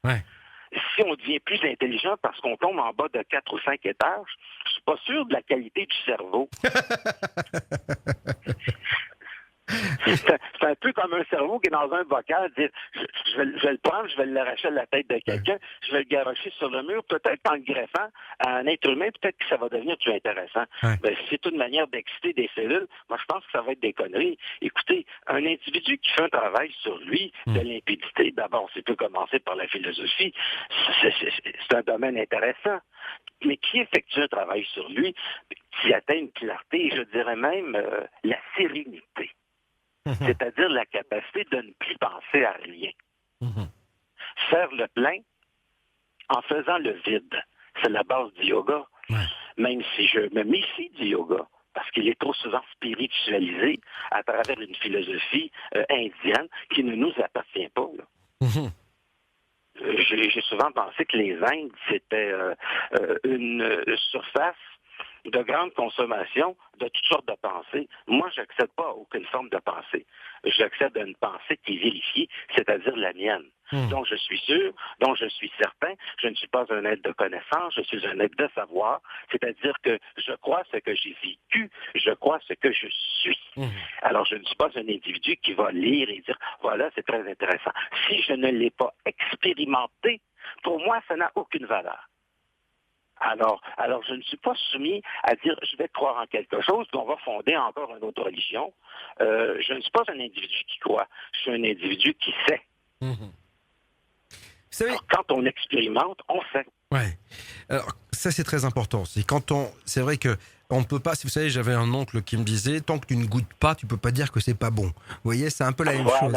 Si on devient plus intelligent parce qu'on tombe en bas de 4 ou 5 étages, je suis pas sûr de la qualité du cerveau. C'est un peu comme un cerveau qui est dans un bocal, dire je vais le prendre, je vais l'arracher à la tête de quelqu'un, je vais le garocher sur le mur, peut-être qu'en le greffant à un être humain, peut-être que ça va devenir plus intéressant. Ben, si c'est une manière d'exciter des cellules, moi je pense que ça va être des conneries. Écoutez, un individu qui fait un travail sur lui, de limpidité, d'abord, c'est peut commencer par la philosophie, c'est un domaine intéressant. Mais qui effectue un travail sur lui, qui atteint une clarté, je dirais même la sérénité. C'est-à-dire la capacité de ne plus penser à rien. Faire le plein en faisant le vide. C'est la base du yoga. Même si je me méfie du yoga, parce qu'il est trop souvent spiritualisé à travers une philosophie indienne qui ne nous appartient pas. J'ai souvent pensé que les Indes, c'était une surface de grande consommation de toutes sortes de pensées. Moi, je n'accède pas à aucune forme de pensée. J'accède à une pensée qui est vérifiée, c'est-à-dire la mienne. Donc, je suis sûr, donc je suis certain, je ne suis pas un être de connaissance, je suis un être de savoir, c'est-à-dire que je crois ce que j'ai vécu, je crois ce que je suis. Alors, je ne suis pas un individu qui va lire et dire, voilà, c'est très intéressant. Si je ne l'ai pas expérimenté, pour moi, ça n'a aucune valeur. Alors, je ne suis pas soumis à dire je vais croire en quelque chose, puis on va fonder encore une autre religion. Je ne suis pas un individu qui croit, je suis un individu qui sait. Vous savez... Alors, quand on expérimente, on sait. Ouais. Alors ça c'est très important. C'est vrai que on ne peut pas. Si vous savez, j'avais un oncle qui me disait tant que tu ne goûtes pas, tu peux pas dire que c'est pas bon. Vous voyez, c'est un peu la même chose.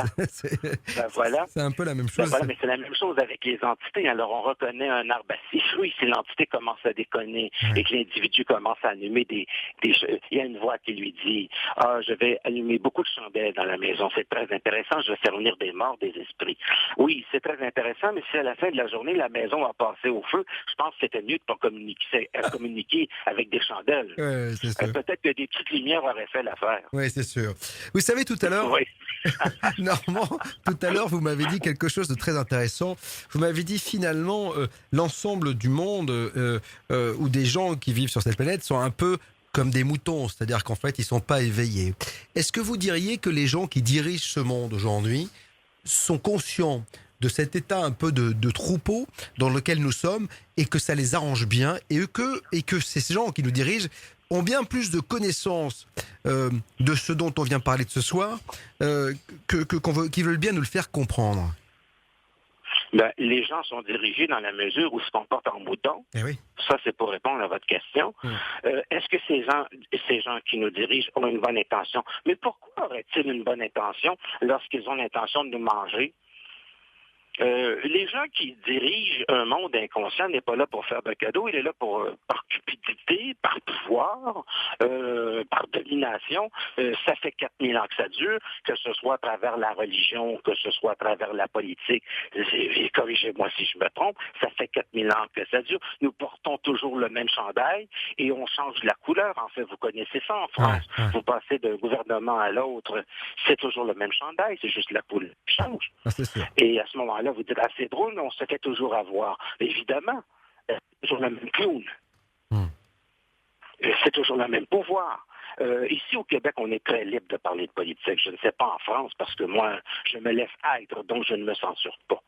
C'est un peu la même chose. Mais c'est la même chose avec les entités. Alors on reconnaît un arbre à six fruits. Si l'entité commence à déconner et que l'individu commence à allumer des il y a une voix qui lui dit je vais allumer beaucoup de chandelles dans la maison. C'est très intéressant. Je vais faire venir des morts, des esprits. Oui, c'est très intéressant. Mais si à la fin de la journée la maison va passer au feu, je pense que c'était mieux de pas communiquer avec des chandelles. C'est sûr. Peut-être que des petites lumières auraient fait l'affaire. Oui, c'est sûr. Vous savez, tout à l'heure, Normand, tout à l'heure, vous m'avez dit quelque chose de très intéressant. Vous m'avez dit finalement, l'ensemble du monde ou des gens qui vivent sur cette planète sont un peu comme des moutons, c'est-à-dire qu'en fait, ils sont pas éveillés. Est-ce que vous diriez que les gens qui dirigent ce monde aujourd'hui sont conscients de cet état un peu de troupeau dans lequel nous sommes et que ça les arrange bien et que ces gens qui nous dirigent ont bien plus de connaissances de ce dont on vient parler de ce soir qu'ils veulent bien nous le faire comprendre? Les gens sont dirigés dans la mesure où ils se comportent en moutons. Eh oui. Ça, c'est pour répondre à votre question. Est-ce que ces gens qui nous dirigent ont une bonne intention? Mais pourquoi auraient-ils une bonne intention lorsqu'ils ont l'intention de nous manger? Les gens qui dirigent un monde inconscient n'est pas là pour faire de cadeaux, il est là par cupidité, par pouvoir, par domination. Ça fait 4000 ans que ça dure, que ce soit à travers la religion, que ce soit à travers la politique. Corrigez-moi si je me trompe, ça fait 4000 ans que ça dure. Nous portons toujours le même chandail et on change la couleur. En fait, vous connaissez ça en France. Vous passez d'un gouvernement à l'autre, c'est toujours le même chandail, c'est juste la couleur qui change. C'est sûr. Et à ce moment-là, vous dites, c'est drôle, mais on se fait toujours avoir. Évidemment, c'est toujours le même clown. C'est toujours le même pouvoir. Ici, au Québec, on est très libre de parler de politique. Je ne sais pas en France, parce que moi, je me laisse être, donc je ne me censure pas.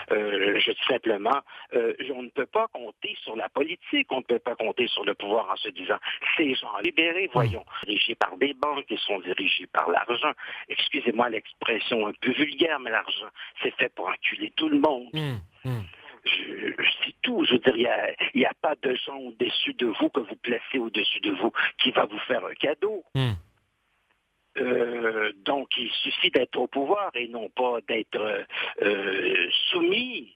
Je dis simplement, on ne peut pas compter sur la politique, on ne peut pas compter sur le pouvoir en se disant, ces gens libérés, voyons, dirigés par des banques, ils sont dirigés par l'argent. Excusez-moi l'expression un peu vulgaire, mais l'argent, c'est fait pour enculer tout le monde. C'est tout. Je veux dire, il n'y a pas de gens au-dessus de vous que vous placez au-dessus de vous qui va vous faire un cadeau. Donc, il suffit d'être au pouvoir et non pas d'être soumis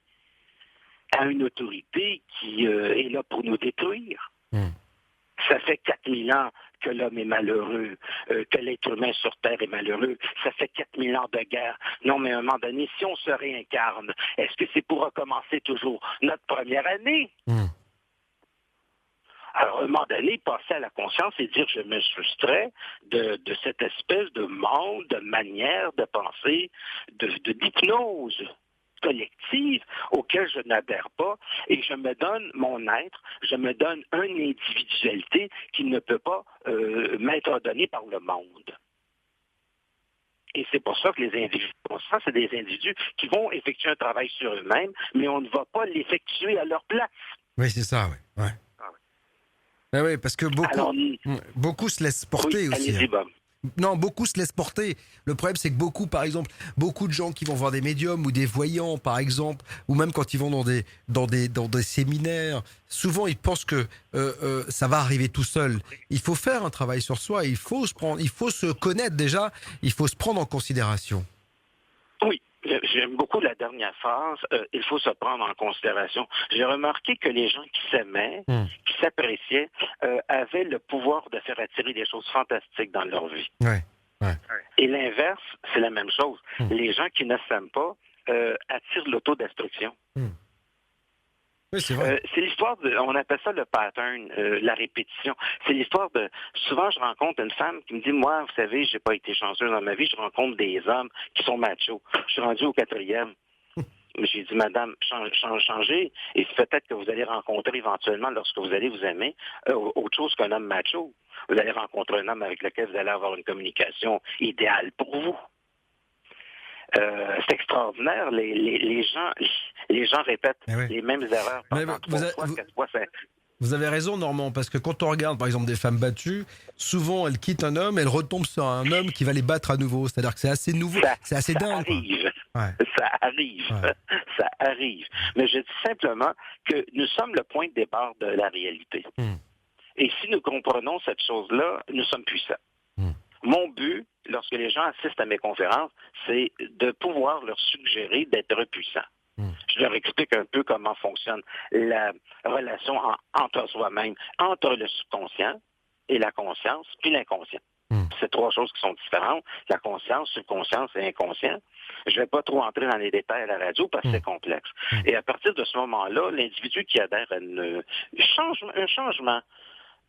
à une autorité qui est là pour nous détruire. Ça fait 4000 ans que l'homme est malheureux, que l'être humain sur Terre est malheureux. Ça fait 4000 ans de guerre. Non, mais à un moment donné, si on se réincarne, est-ce que c'est pour recommencer toujours notre première année? Alors, à un moment donné, passer à la conscience et dire je me soustrais de cette espèce de monde, de manière de penser, d'hypnose collective auquel je n'adhère pas et je me donne mon être, je me donne une individualité qui ne peut pas m'être donnée par le monde. Et c'est pour ça que les individus, c'est des individus qui vont effectuer un travail sur eux-mêmes, mais on ne va pas l'effectuer à leur place. Oui, c'est ça, oui. Oui, parce que beaucoup se laissent porter aussi. Allez-y, Bob. Non, beaucoup se laissent porter. Le problème, c'est que beaucoup de gens qui vont voir des médiums ou des voyants, par exemple, ou même quand ils vont dans des séminaires, souvent ils pensent que ça va arriver tout seul. Il faut faire un travail sur soi. Il faut se connaître déjà. Il faut se prendre en considération. Oui. J'aime beaucoup la dernière phrase, il faut se prendre en considération. J'ai remarqué que les gens qui s'aimaient, qui s'appréciaient, avaient le pouvoir de faire attirer des choses fantastiques dans leur vie. Et l'inverse, c'est la même chose. Les gens qui ne s'aiment pas attirent l'autodestruction. Oui, c'est vrai. C'est l'histoire on appelle ça le pattern, la répétition. C'est l'histoire souvent je rencontre une femme qui me dit, moi, vous savez, j'ai pas été chanceux dans ma vie, je rencontre des hommes qui sont machos. Je suis rendu au 4e. J'ai dit, madame, changez, et peut-être que vous allez rencontrer éventuellement, lorsque vous allez vous aimer, autre chose qu'un homme macho. Vous allez rencontrer un homme avec lequel vous allez avoir une communication idéale pour vous. C'est extraordinaire. Les gens répètent les mêmes erreurs pendant 3 fois, 4 fois, 5. Vous avez raison, Normand, parce que quand on regarde, par exemple, des femmes battues, souvent elles quittent un homme, elles retombent sur un homme qui va les battre à nouveau. C'est-à-dire que c'est assez nouveau, c'est assez dingue. Arrive. Ouais. Ça arrive. Ouais. Ça arrive. Mais je dis simplement que nous sommes le point de départ de la réalité. Et si nous comprenons cette chose-là, nous sommes puissants. Mon but, lorsque les gens assistent à mes conférences, c'est de pouvoir leur suggérer d'être puissants. Je leur explique un peu comment fonctionne la relation entre soi-même, entre le subconscient et la conscience, puis l'inconscient. C'est trois choses qui sont différentes, la conscience, subconscience et inconscient. Je ne vais pas trop entrer dans les détails à la radio parce que c'est complexe. Et à partir de ce moment-là, l'individu qui adhère à un changement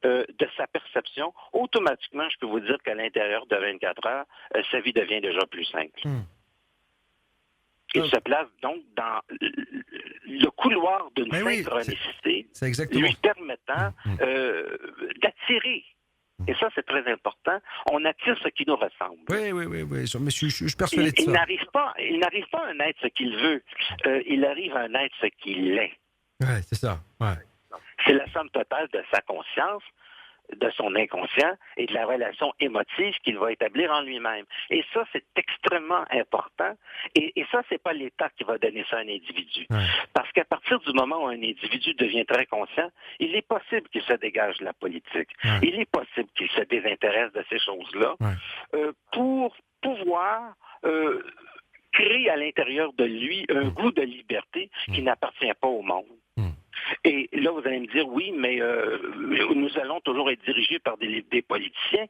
de sa perception, automatiquement, je peux vous dire qu'à l'intérieur de 24 heures, sa vie devient déjà plus simple. Il se place donc dans le couloir d'une synchronicité, lui permettant d'attirer. Et ça, c'est très important. On attire ce qui nous ressemble. Oui. Je suis persuadé de ça. Il n'arrive pas à un être ce qu'il veut. Il arrive à un être ce qu'il est. Oui, c'est ça. Ouais. C'est la somme totale de sa conscience, de son inconscient et de la relation émotive qu'il va établir en lui-même. Et ça, c'est extrêmement important. Et ça, c'est pas l'État qui va donner ça à un individu. Ouais. Parce qu'à partir du moment où un individu devient très conscient, il est possible qu'il se dégage de la politique. Ouais. Il est possible qu'il se désintéresse de ces choses-là pour pouvoir créer à l'intérieur de lui un goût de liberté qui n'appartient pas au monde. Et là, vous allez me dire, oui, mais nous allons toujours être dirigés par des politiciens.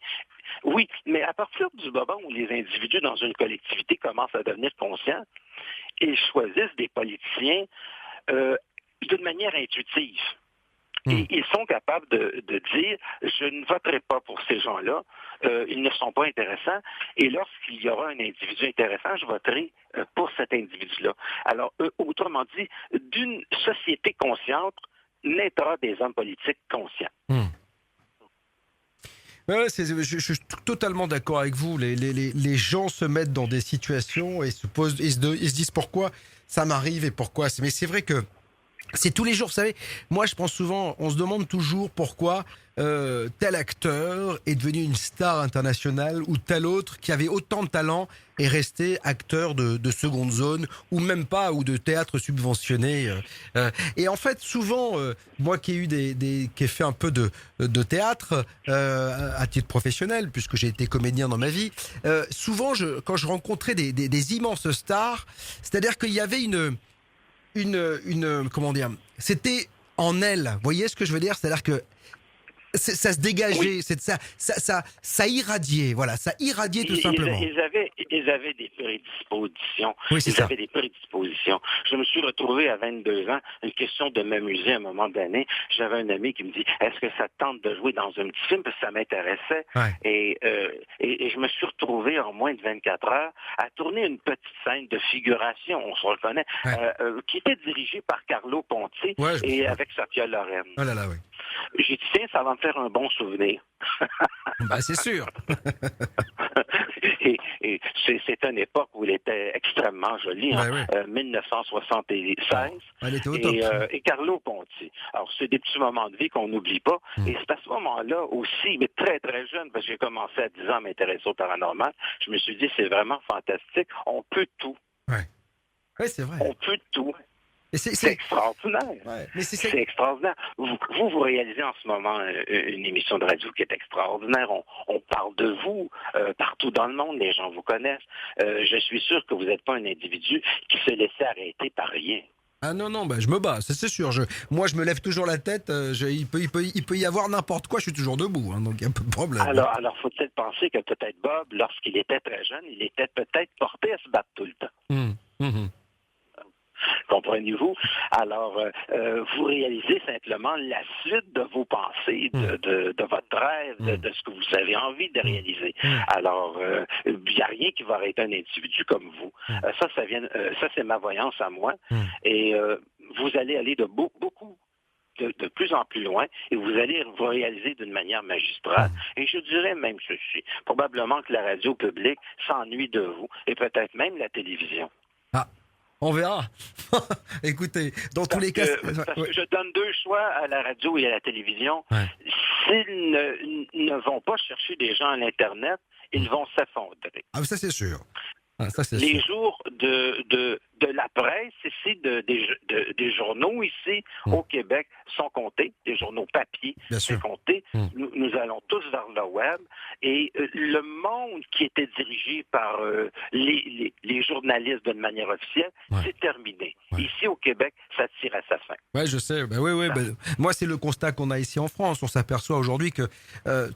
Oui, mais à partir du moment où les individus dans une collectivité commencent à devenir conscients, ils choisissent des politiciens d'une manière intuitive. Et ils sont capables de dire, je ne voterai pas pour ces gens-là, ils ne sont pas intéressants, et lorsqu'il y aura un individu intéressant, je voterai pour cet individu-là. Alors, autrement dit, d'une société consciente naîtra des hommes politiques conscients. Ouais, je suis totalement d'accord avec vous. Les gens se mettent dans des situations et se disent pourquoi ça m'arrive et pourquoi. Mais c'est vrai que c'est tous les jours, vous savez. Moi, je pense souvent, on se demande toujours pourquoi tel acteur est devenu une star internationale ou tel autre qui avait autant de talent est resté acteur de seconde zone ou même pas, ou de théâtre subventionné. Et en fait, souvent, moi qui ai eu qui ai fait un peu de théâtre à titre professionnel, puisque j'ai été comédien dans ma vie, souvent, quand je rencontrais des immenses stars, c'est-à-dire qu'il y avait comment dire, c'était en elle. Vous voyez ce que je veux dire? C'est-à-dire que ça se dégageait, ça irradiait, voilà, ça irradiait tout simplement. Ils avaient des prédispositions. Oui, c'est ils avaient des prédispositions. Je me suis retrouvé à 22 ans, une question de m'amuser à un moment donné. J'avais un ami qui me dit, est-ce que ça te tente de jouer dans un petit film? Parce que ça m'intéressait. Ouais. Et je me suis retrouvé en moins de 24 heures à tourner une petite scène de figuration, on se reconnaît, qui était dirigée par Carlo Ponti et avec Sophia Loren. Oh là là, oui. J'ai dit, tiens, ça va me faire un bon souvenir. C'est sûr. et c'est une époque où il était extrêmement joli, 1976. Elle était au top. Et Carlo Ponti. Alors, c'est des petits moments de vie qu'on n'oublie pas. Et c'est à ce moment-là aussi, mais très, très jeune, parce que j'ai commencé à 10 ans à m'intéresser au paranormal, je me suis dit, c'est vraiment fantastique. On peut tout. Oui, c'est vrai. On peut tout. C'est extraordinaire. Ouais. Mais c'est extraordinaire. Vous réalisez en ce moment une émission de radio qui est extraordinaire. On parle de vous partout dans le monde. Les gens vous connaissent. Je suis sûr que vous n'êtes pas un individu qui se laissait arrêter par rien. Ah non, je me bats, c'est sûr. Moi, je me lève toujours la tête. Il peut y avoir n'importe quoi, je suis toujours debout. Donc, il n'y a pas de problème. Alors, faut-il penser que peut-être Bob, lorsqu'il était très jeune, il était peut-être porté à se battre tout le temps. Comprenez-vous? Alors, vous réalisez simplement la suite de vos pensées, de votre rêve, de ce que vous avez envie de réaliser. Alors, il n'y a rien qui va arrêter un individu comme vous. Ça, c'est ma voyance à moi. Et vous allez aller de plus en plus loin, et vous allez vous réaliser d'une manière magistrale. Et je dirais même ceci, probablement que la radio publique s'ennuie de vous, et peut-être même la télévision. On verra. Écoutez, dans tous les cas... Parce que je donne deux choix à la radio et à la télévision. Ouais. S'ils ne vont pas chercher des gens à l'Internet, ils vont s'effondrer. Ah, ça c'est sûr. Ah, ça, c'est Les sûr. jours de la presse ici, des journaux ici au Québec sont comptés, des journaux papier sont comptés. Nous allons tous vers le web et le monde qui était dirigé par les journalistes d'une manière officielle, c'est terminé. Ouais. Ici au Québec, ça tire à sa fin. Oui, je sais. Moi, c'est le constat qu'on a ici en France. On s'aperçoit aujourd'hui que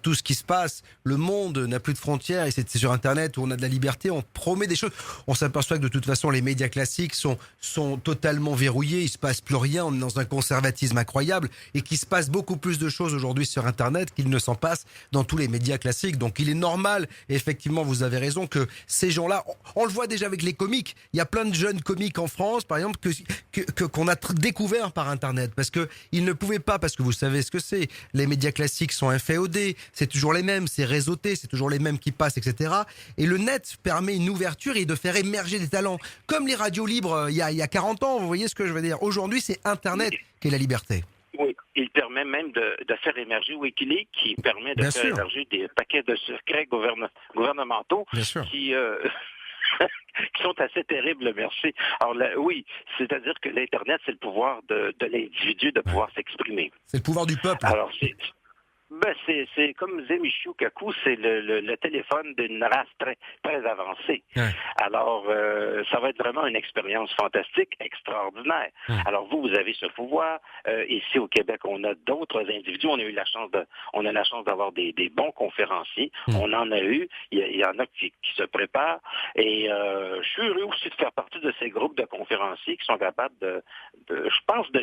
tout ce qui se passe, le monde n'a plus de frontières et c'est sur Internet où on a de la liberté, on promet des choses. On s'aperçoit que de toute façon, les médias classiques sont totalement verrouillés. Il se passe plus rien. On est dans un conservatisme incroyable et qu'il se passe beaucoup plus de choses aujourd'hui sur Internet qu'il ne s'en passe dans tous les médias classiques. Donc, il est normal, et effectivement, vous avez raison, que ces gens-là, on le voit déjà avec les comiques. Il y a plein de jeunes comiques en France, par exemple, qu'on a découvert par Internet parce que ils ne pouvaient pas, parce que vous savez ce que c'est. Les médias classiques sont inféodés, c'est toujours les mêmes, c'est réseauté, c'est toujours les mêmes qui passent, etc. Et le net permet une ouverture et de faire émerger des talents. Comme les radios libres il y a 40 ans, vous voyez ce que je veux dire. Aujourd'hui, c'est Internet qui est la liberté. Oui, il permet même de faire émerger Wikileaks, qui permet de faire émerger des paquets de secrets gouvernementaux qui... qui sont assez terribles, merci. Alors oui, c'est-à-dire que l'Internet, c'est le pouvoir de l'individu de pouvoir s'exprimer. C'est le pouvoir du peuple. Alors, c'est comme disait Michio Kaku, c'est le téléphone d'une race très, très avancée. Ouais. Alors, ça va être vraiment une expérience fantastique, extraordinaire. Ouais. Alors, vous avez ce pouvoir. Ici, au Québec, on a d'autres individus. On a la chance d'avoir des bons conférenciers. On en a eu. Il y en a qui se préparent. Et je suis heureux aussi de faire partie de ces groupes de conférenciers qui sont capables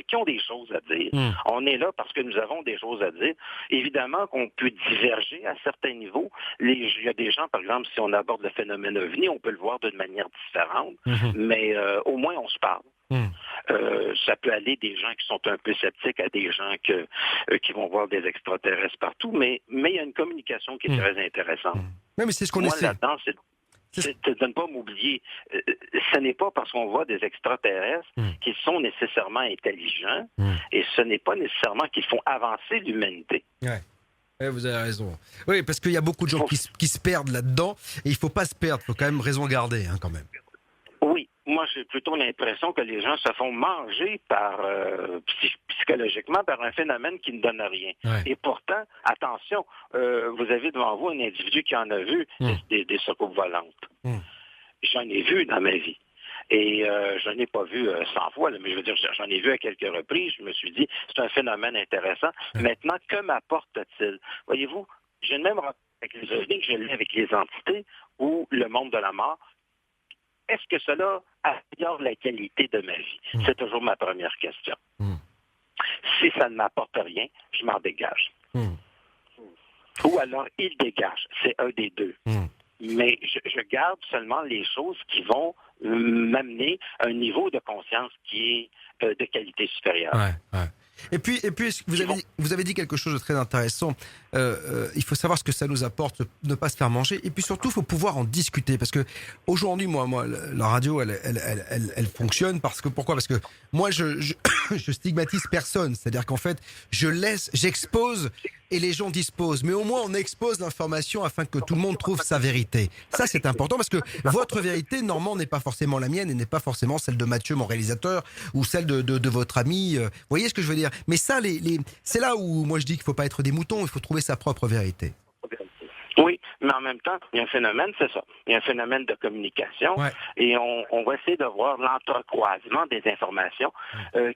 qui ont des choses à dire. On est là parce que nous avons des choses à dire. Évidemment qu'on peut diverger à certains niveaux. Il y a des gens, par exemple, si on aborde le phénomène OVNI, on peut le voir d'une manière différente, mais au moins on se parle. Ça peut aller des gens qui sont un peu sceptiques à des gens qui vont voir des extraterrestres partout, mais il y a une communication qui est très intéressante. Oui, mais c'est ce qu'on essaie. Moi, là-dedans, c'est de ne pas m'oublier. Ce n'est pas parce qu'on voit des extraterrestres qu'ils sont nécessairement intelligents et ce n'est pas nécessairement qu'ils font avancer l'humanité. Ouais. Ouais, vous avez raison. Oui, parce qu'il y a beaucoup de gens qui se perdent là-dedans et il ne faut pas se perdre. Il faut quand même raison garder, quand même. Oui. Moi, j'ai plutôt l'impression que les gens se font manger psychologiquement par un phénomène qui ne donne rien. Ouais. Et pourtant, attention, vous avez devant vous un individu qui en a vu des soucoupes volantes. J'en ai vu dans ma vie. Et je n'en ai pas vu 100 fois, mais je veux dire, j'en ai vu à quelques reprises. Je me suis dit, c'est un phénomène intéressant. Maintenant, que m'apporte-t-il? Voyez-vous, j'ai le même rapport avec les ovnis que je l'ai avec les entités ou le monde de la mort. Est-ce que cela améliore la qualité de ma vie? C'est toujours ma première question. Si ça ne m'apporte rien, je m'en dégage. Ou alors, il dégage. C'est un des deux. Mais je garde seulement les choses qui vont m'amener à un niveau de conscience qui est de qualité supérieure. Ouais. Et puis vous avez dit quelque chose de très intéressant. Il faut savoir ce que ça nous apporte, ne pas se faire manger. Et puis surtout, il faut pouvoir en discuter. Parce que aujourd'hui, moi, la radio, elle fonctionne pourquoi? Parce que moi, je stigmatise personne. C'est-à-dire qu'en fait, j'expose et les gens disposent. Mais au moins, on expose l'information afin que tout le monde trouve sa vérité. Ça, c'est important parce que votre vérité, normalement, n'est pas forcément la mienne et n'est pas forcément celle de Mathieu, mon réalisateur, ou celle de votre ami. Vous voyez ce que je veux dire? Mais ça, c'est là où moi je dis qu'il ne faut pas être des moutons, il faut trouver sa propre vérité. Oui, mais en même temps, il y a un phénomène, c'est ça. Il y a un phénomène de communication et on va essayer de voir l'entrecroisement des informations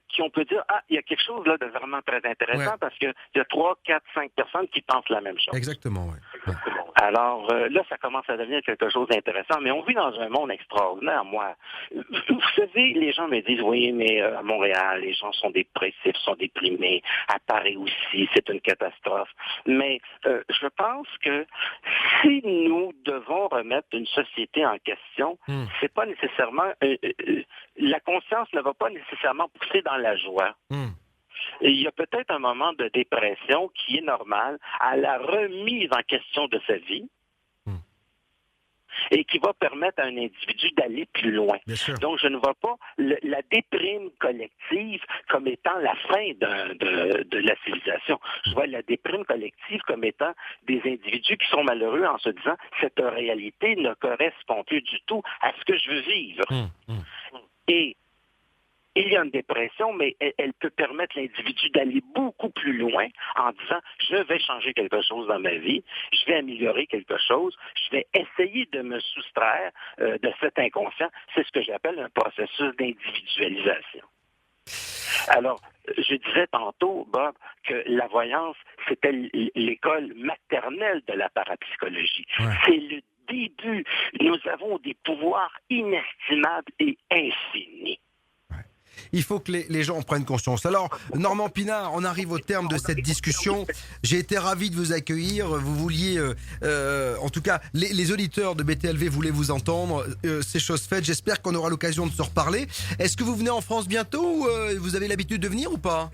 qui on peut dire, il y a quelque chose là de vraiment très intéressant parce qu'il y a 3, 4, 5 personnes qui pensent la même chose. Exactement, oui. Alors là, ça commence à devenir quelque chose d'intéressant, mais on vit dans un monde extraordinaire, moi. Vous savez, les gens me disent, oui, mais à Montréal, les gens sont dépressifs, sont déprimés, à Paris aussi, c'est une catastrophe. Mais je pense que si nous devons remettre une société en question, c'est pas nécessairement la conscience ne va pas nécessairement pousser dans la joie. Et il y a peut-être un moment de dépression qui est normal à la remise en question de sa vie. et qui va permettre à un individu d'aller plus loin. Donc, je ne vois pas la déprime collective comme étant la fin de la civilisation. Je vois la déprime collective comme étant des individus qui sont malheureux en se disant « cette réalité ne correspond plus du tout à ce que je veux vivre ». Et il y a une dépression, mais elle peut permettre l'individu d'aller beaucoup plus loin en disant « je vais changer quelque chose dans ma vie, je vais améliorer quelque chose, je vais essayer de me soustraire de cet inconscient ». C'est ce que j'appelle un processus d'individualisation. Alors, je disais tantôt, Bob, que la voyance, c'était l'école maternelle de la parapsychologie. Ouais. C'est le début. Nous avons des pouvoirs inestimables et infinis. Il faut que les gens en prennent conscience. Alors, Normand Pinard, on arrive au terme de cette discussion. J'ai été ravi de vous accueillir. Vous vouliez, en tout cas, les auditeurs de BTLV voulaient vous entendre. C'est chose faite. J'espère qu'on aura l'occasion de se reparler. Est-ce que vous venez en France bientôt ou vous avez l'habitude de venir ou pas ?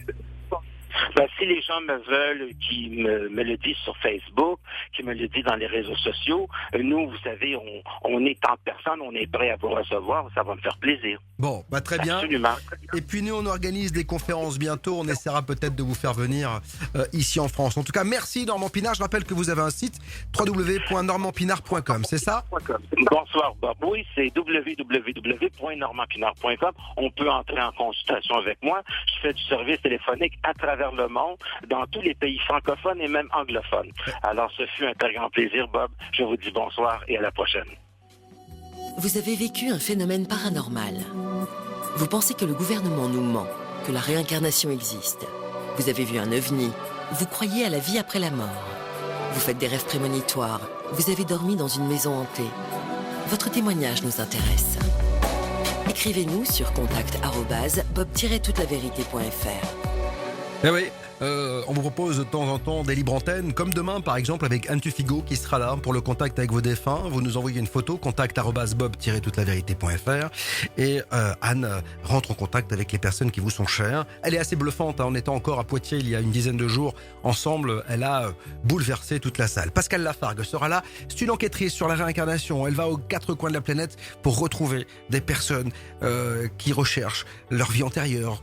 Ben, si les gens me veulent, qui me le disent sur Facebook, qui me le disent dans les réseaux sociaux, nous, vous savez, on est en personne, on est prêt à vous recevoir, ça va me faire plaisir. Bon, bah très bien. Absolument. Et puis nous, on organise des conférences bientôt, on essaiera peut-être de vous faire venir ici en France. En tout cas, merci Normand Pinard. Je rappelle que vous avez un site www.normandpinard.com, c'est ça ? Bonsoir Bob. Oui, c'est www.normandpinard.com. On peut entrer en consultation avec moi. Je fais du service téléphonique à travers le monde, dans tous les pays francophones et même anglophones. Alors, ce fut un très grand plaisir, Bob. Je vous dis bonsoir et à la prochaine. Vous avez vécu un phénomène paranormal. Vous pensez que le gouvernement nous ment, que la réincarnation existe. Vous avez vu un ovni. Vous croyez à la vie après la mort. Vous faites des rêves prémonitoires. Vous avez dormi dans une maison hantée. Votre témoignage nous intéresse. Écrivez-nous sur contact@bob-toutelaverité.fr. Eh oui, on vous propose de temps en temps des libres antennes, comme demain par exemple avec Anne Tuffigo qui sera là pour le contact avec vos défunts. Vous nous envoyez une photo, contact@bob-toutelaverité.fr et Anne rentre en contact avec les personnes qui vous sont chères. Elle est assez bluffante, hein. En étant encore à Poitiers il y a une dizaine de jours ensemble, elle a bouleversé toute la salle. Pascal Lafargue sera là, c'est une enquêtrice sur la réincarnation. Elle va aux quatre coins de la planète pour retrouver des personnes qui recherchent leur vie antérieure.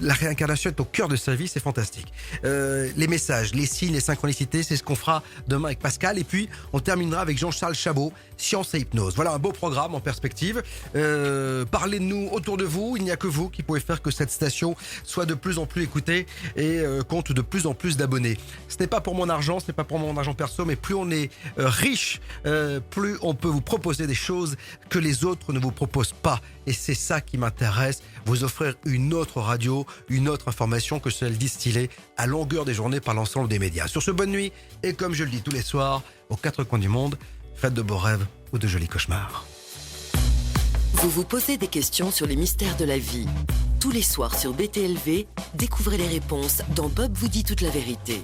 La réincarnation est au cœur de sa vie, c'est fantastique. Les messages, les signes, les synchronicités, c'est ce qu'on fera demain avec Pascal. Et puis, on terminera avec Jean-Charles Chabot, Science et Hypnose. Voilà un beau programme en perspective. Parlez de nous autour de vous. Il n'y a que vous qui pouvez faire que cette station soit de plus en plus écoutée et compte de plus en plus d'abonnés. Ce n'est pas pour mon argent, ce n'est pas pour mon argent perso, mais plus on est riche, plus on peut vous proposer des choses que les autres ne vous proposent pas. Et c'est ça qui m'intéresse, vous offrir une autre radio, une autre information que celle distillée à longueur des journées par l'ensemble des médias. Sur ce, bonne nuit, et comme je le dis tous les soirs, aux quatre coins du monde, faites de beaux rêves ou de jolis cauchemars. Vous vous posez des questions sur les mystères de la vie. Tous les soirs sur BTLV, découvrez les réponses dans Bob vous dit toute la vérité.